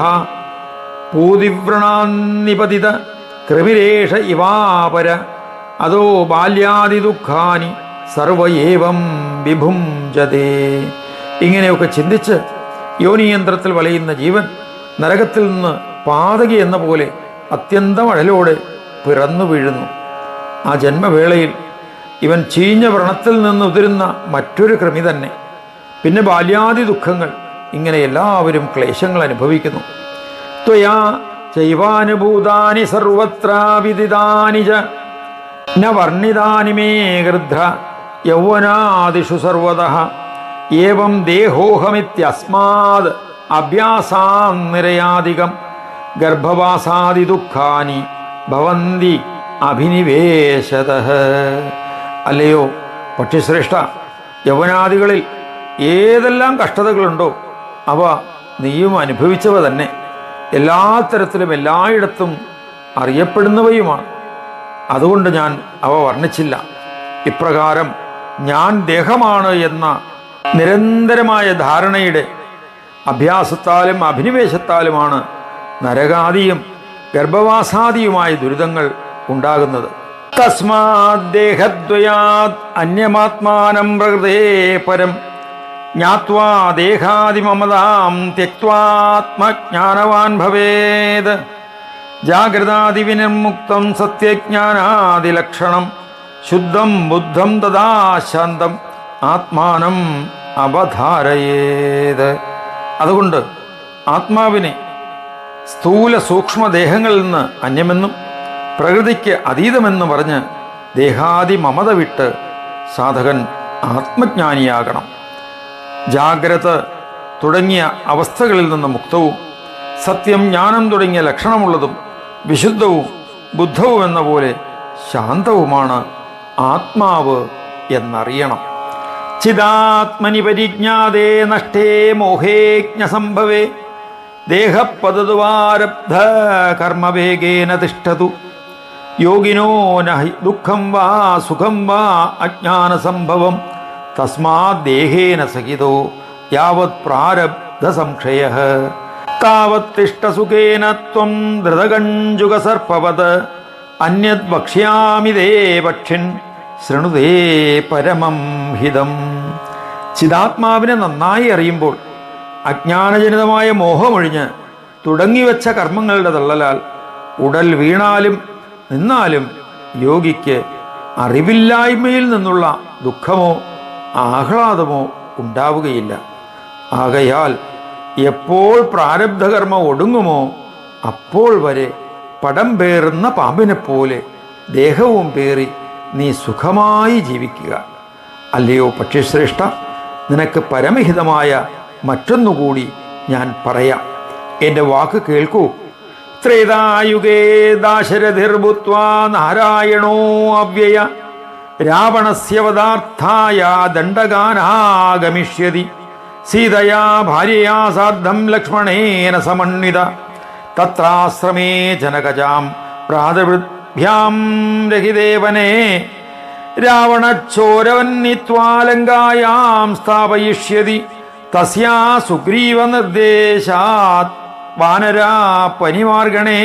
പൂതിവ്രണാന്നിപതിത കൃമിരേഷ ഇവാപര അതോ ബാല്യാദി ദുഃഖാനി സർവയേവം വിഭുഞ്ചതേ. ഇങ്ങനെയൊക്കെ ചിന്തിച്ച് യോനിയന്ത്രത്തിൽ വലയുന്ന ജീവൻ നരകത്തിൽ നിന്ന് പാതകി എന്ന പോലെ അത്യന്തം അഴലോടെ പിറന്നു വീഴുന്നു. ആ ജന്മവേളയിൽ ഇവൻ ചീഞ്ഞ വ്രണത്തിൽ നിന്ന് ഉതിരുന്ന മറ്റൊരു കൃമി തന്നെ. പിന്നെ ബാല്യാദി ദുഃഖങ്ങൾ. ഇങ്ങനെ എല്ലാവരും ക്ലേശങ്ങൾ അനുഭവിക്കുന്നു. ത്വയാ ചൈവാനുഭൂതാനി സർവത്ര വിദിതാനി ച ന വർണ്ണിതാനി മേ ഗൃധ്ര യൗവനാദിഷു സർവതഃ ഏവം ദേഹോഹമിത്യസ്മാത് അഭ്യാസാന്നിരയാധികം ഗർഭവാസാദി ദുഃഖാനി ഭവന്തി അഭിനിവേശതഃ. അല്ലയോ പക്ഷിശ്രേഷ്ഠ, യൗവനാദികളിൽ ഏതെല്ലാം കഷ്ടതകളുണ്ടോ അവ നീയും അനുഭവിച്ചവ തന്നെ. എല്ലാ തരത്തിലും എല്ലായിടത്തും അറിയപ്പെടുന്നവയുമാണ്. അതുകൊണ്ട് ഞാൻ അവ വർണ്ണിച്ചില്ല. ഇപ്രകാരം ഞാൻ ദേഹമാണ് എന്ന നിരന്തരമായ ധാരണയുടെ അഭ്യാസത്താലും അഭിനിവേശത്താലുമാണ് നരകാദിയും ഗർഭവാസാദിയുമായ ദുരിതങ്ങൾ ഉണ്ടാകുന്നത്. തസ്മാത് ദേഹദ്വയാത് അന്യമാത്മാനം പ്രകൃതേ പരം ജ്ഞാത്വാ ദേഹാദിമമതാം ത്യക്ത്വാത്മജ്ഞാനവാൻ ഭവേത്. ജാഗ്രതാദിവിനിർമുക്തം സത്യജ്ഞാനാദിലക്ഷണം ശുദ്ധം ബുദ്ധം തഥാ ശാന്തം ആത്മാനം അവധാരയേത്. അതുകൊണ്ട് ആത്മാവിനെ സ്ഥൂല സൂക്ഷ്മദേഹങ്ങളിൽ നിന്ന് അന്യമെന്നും പ്രകൃതിക്ക് അതീതമെന്നും പറഞ്ഞ് ദേഹാദി മമത വിട്ട് സാധകൻ ആത്മജ്ഞാനിയാകണം. ജാഗ്രത തുടങ്ങിയ അവസ്ഥകളിൽ നിന്ന് മുക്തവും സത്യം ജ്ഞാനം തുടങ്ങിയ ലക്ഷണമുള്ളതും വിശുദ്ധവും ബുദ്ധവും എന്ന പോലെ ശാന്തവുമാണ് ആത്മാവ് എന്നറിയണം. ചിദാത്മനി പരിജ്ഞാതേ നഷ്ടേ മോഹേജ്ഞ സംഭവേ ദേഹപദതുവാരബ്ധ കർമ്മവേഗേന തിഷ്ഠതു യോഗിനോ നഹി ദുഃഖം വാ സുഖം വാ അജ്ഞാനസംഭവം തസ്മാത് ദേഹേന സഹിതോ യാവത് പ്രാരബ്ധ സംക്ഷയഃ താവത് തിഷ്ഠസുഖേന ത്വം ധൃതകഞ്ജുകസർപ്പവത് അന്യത് വക്ഷ്യാമി തേ പക്ഷിൻ ശൃണുതേ പരമം ഹിതം. ചിദാത്മാവിനെ നന്നായി അറിയുമ്പോൾ അജ്ഞാനജനിതമായ മോഹമൊഴിഞ്ഞ് തുടങ്ങിവെച്ച കർമ്മങ്ങളുടെ തള്ളലാൽ ഉടൽ വീണാലും നിന്നാലും യോഗിക്ക് അറിവില്ലായ്മയിൽ നിന്നുള്ള ദുഃഖമോ ആഹ്ലാദമോ ഉണ്ടാവുകയില്ല. ആകയാൽ എപ്പോൾ പ്രാരബ്ധകർമ്മം ഒടുങ്ങുമോ അപ്പോൾ വരെ പടം പേറുന്ന പാമ്പിനെപ്പോലെ ദേഹവും പേറി നീ സുഖമായി ജീവിക്കുക. അല്ലയോ പക്ഷിശ്രേഷ്ഠ, നിനക്ക് പരമഹിതമായ മറ്റൊന്നുകൂടി ഞാൻ പറയാം. എൻ്റെ വാക്ക് കേൾക്കൂ. ത്രേതായുഗേ ദാശരഥിർഭൂത്വാ നാരായണോ അവ്യയ രാവണസ്യ വധാർത്ഥായ ദണ്ഡകാനാഗമിഷ്യതി സീതയാ ഭാര്യയാ സാർദ്ധം ലക്ഷ്മണേന സമന്വിത തത്രാശ്രമേ ജനകജാം പ്രാതൃഭ്യാം രഹിദേവനേ രാവണച്ചോരവന്നിത്വാലങ്കായാം സ്ഥാപയിഷ്യതി തസ്യാ സുഗ്രീവ നിർദ്ദേശാത് വാനരാ പനിമാർഗണേ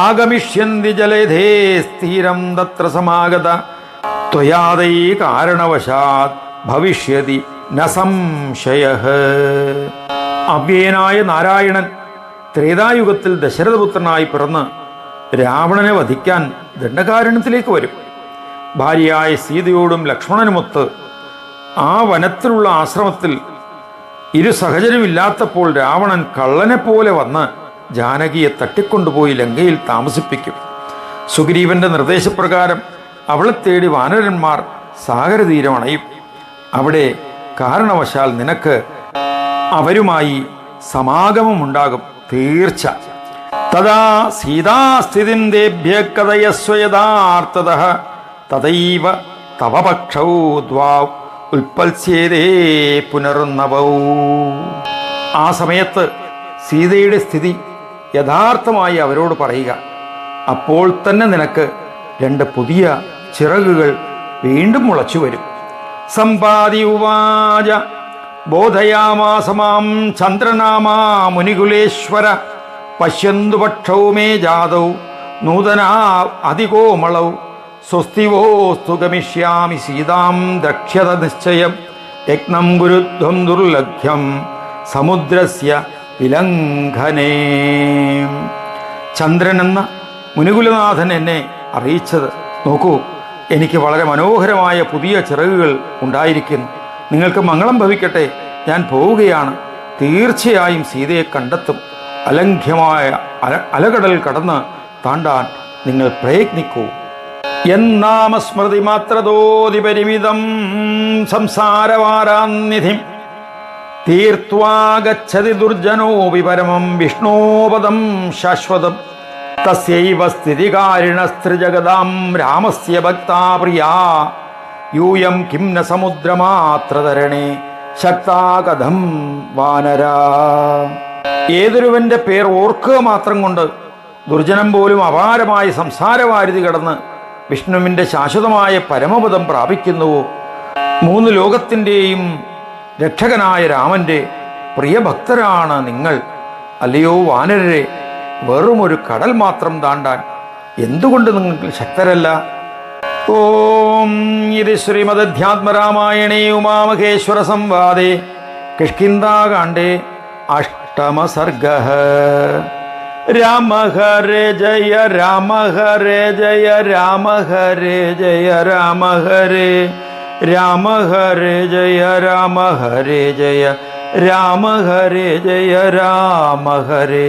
ആഗമിഷ്യന്തി ജലധേ സ്ഥിരം തത്ര സമാഗത ത്വയാദൈ കാരണവശാത് ഭവിഷ്യതി ന സംശയഃ. അവ്യയനായ നാരായണൻ ത്രേതായുഗത്തിൽ ദശരഥപുത്രനായി പിറന്ന് രാവണനെ വധിക്കാൻ ദണ്ഡകാരണ്യത്തിലേക്ക് വരും. ഭാര്യയായ സീതയോടും ലക്ഷ്മണനുമൊത്ത് ആ വനത്തിലുള്ള ആശ്രമത്തിൽ ഇരു സഹചര്യമില്ലാത്തപ്പോൾ രാവണൻ കള്ളനെപ്പോലെ വന്ന് ജാനകിയെ തട്ടിക്കൊണ്ടുപോയി ലങ്കയിൽ താമസിപ്പിക്കും. സുഗ്രീവന്റെ നിർദ്ദേശപ്രകാരം അവളെ തേടി വാനരന്മാർ സാഗരതീരം അണയും. അവിടെ കാരണവശാൽ നിനക്ക് അവരുമായി സമാഗമമുണ്ടാകും, തീർച്ച. തഥാ സീതാസ്ഥിതിം ദേഭ്യ കഥയസ്വ യഥാർത്ഥതഃ തഥൈവ തവ പക്ഷൗ ദ്വാൗ ഉൽപ്പത്സ്യേതേ പുനർനവൗ. ആ സമയത്ത് സീതയുടെ സ്ഥിതി യഥാർത്ഥമായി അവരോട് പറയുക. അപ്പോൾ തന്നെ നിനക്ക് രണ്ട് പുതിയ ചിറകുകൾ വീണ്ടും മുളച്ചു വരും. സമ്പാദി ഉവാച ബോധയാമാസമാം ചന്ദ്രനാമാ മുനികുലേശ്വര പശ്യന്തു പക്ഷൗ മേ ജാതൗ നൂതനാ അതികോമളൗ സ്വസ്തിവോസ്തു ഗമിഷ്യാമി സീതാം ദക്ഷ്യത നിശ്ചയം യജ്ഞം ഗുരുധ്വം ദുർലഭ്യം സമുദ്രസ്യ വിലംഘനേ. ചന്ദ്രൻ എന്ന മുനികുലനാഥൻ എന്നെ അറിയിച്ചത്. നോക്കൂ, എനിക്ക് വളരെ മനോഹരമായ പുതിയ ചിറകുകൾ ഉണ്ടായിരിക്കുന്നു. നിങ്ങൾക്ക് മംഗളം ഭവിക്കട്ടെ. ഞാൻ പോവുകയാണ്. തീർച്ചയായും സീതയെ കണ്ടെത്തും. അലംഘ്യമായ അലകടൽ കടന്ന് താണ്ടാൻ നിങ്ങൾ പ്രയത്നിക്കൂ. എന്നാമസ്മൃതി മാത്രതോതിപരിമിതം സംസാരവാരാന്നിധിം തീർത്വാ ഗച്ഛതി ദുർജനോ വിപരമം വിഷ്ണോപദം ശാശ്വതം തസ്യൈവ സ്ഥിതികാരിണസ്ത്രിജഗതാം രാമസ്യ ഭക്താ പ്രിയാ യൂയം കിം ന സമുദ്രമാത്രതരണേ ശക്താ കഥം വാനരാ. ഏതൊരുവന്റെ പേർ ഓർക്കുക മാത്രം കൊണ്ട് ദുർജനം പോലും അപാരമായ സംസാരവാരിധി കടന്ന് വിഷ്ണുവിൻ്റെ ശാശ്വതമായ പരമപദം പ്രാപിക്കുന്നുവോ? മൂന്ന് ലോകത്തിൻ്റെയും രക്ഷകനായ രാമൻ്റെ പ്രിയഭക്തരാണ് നിങ്ങൾ. അല്ലയോ വാനരരെ, വെറുമൊരു കടൽ മാത്രം താണ്ടാൻ എന്തുകൊണ്ട് നിങ്ങൾ ശക്തരല്ല? ഓം ഇത് ശ്രീമദധ്യാത്മരാമായണേ ഉമാമഹേശ്വര സംവാദേ കിഷ്കിന്ധാകാണ്ഡേ അഷ്ടമസർഗഃ. രാമ ഹരേ ജയ രാമ ഹരേ ജയ രാമ ഹരേ ജയ രാമ ഹരേ രാമ ഹരേ ജയ രാമ ഹരേ ജയ രാമ ഹരേ ജയ രാമ ഹരേ.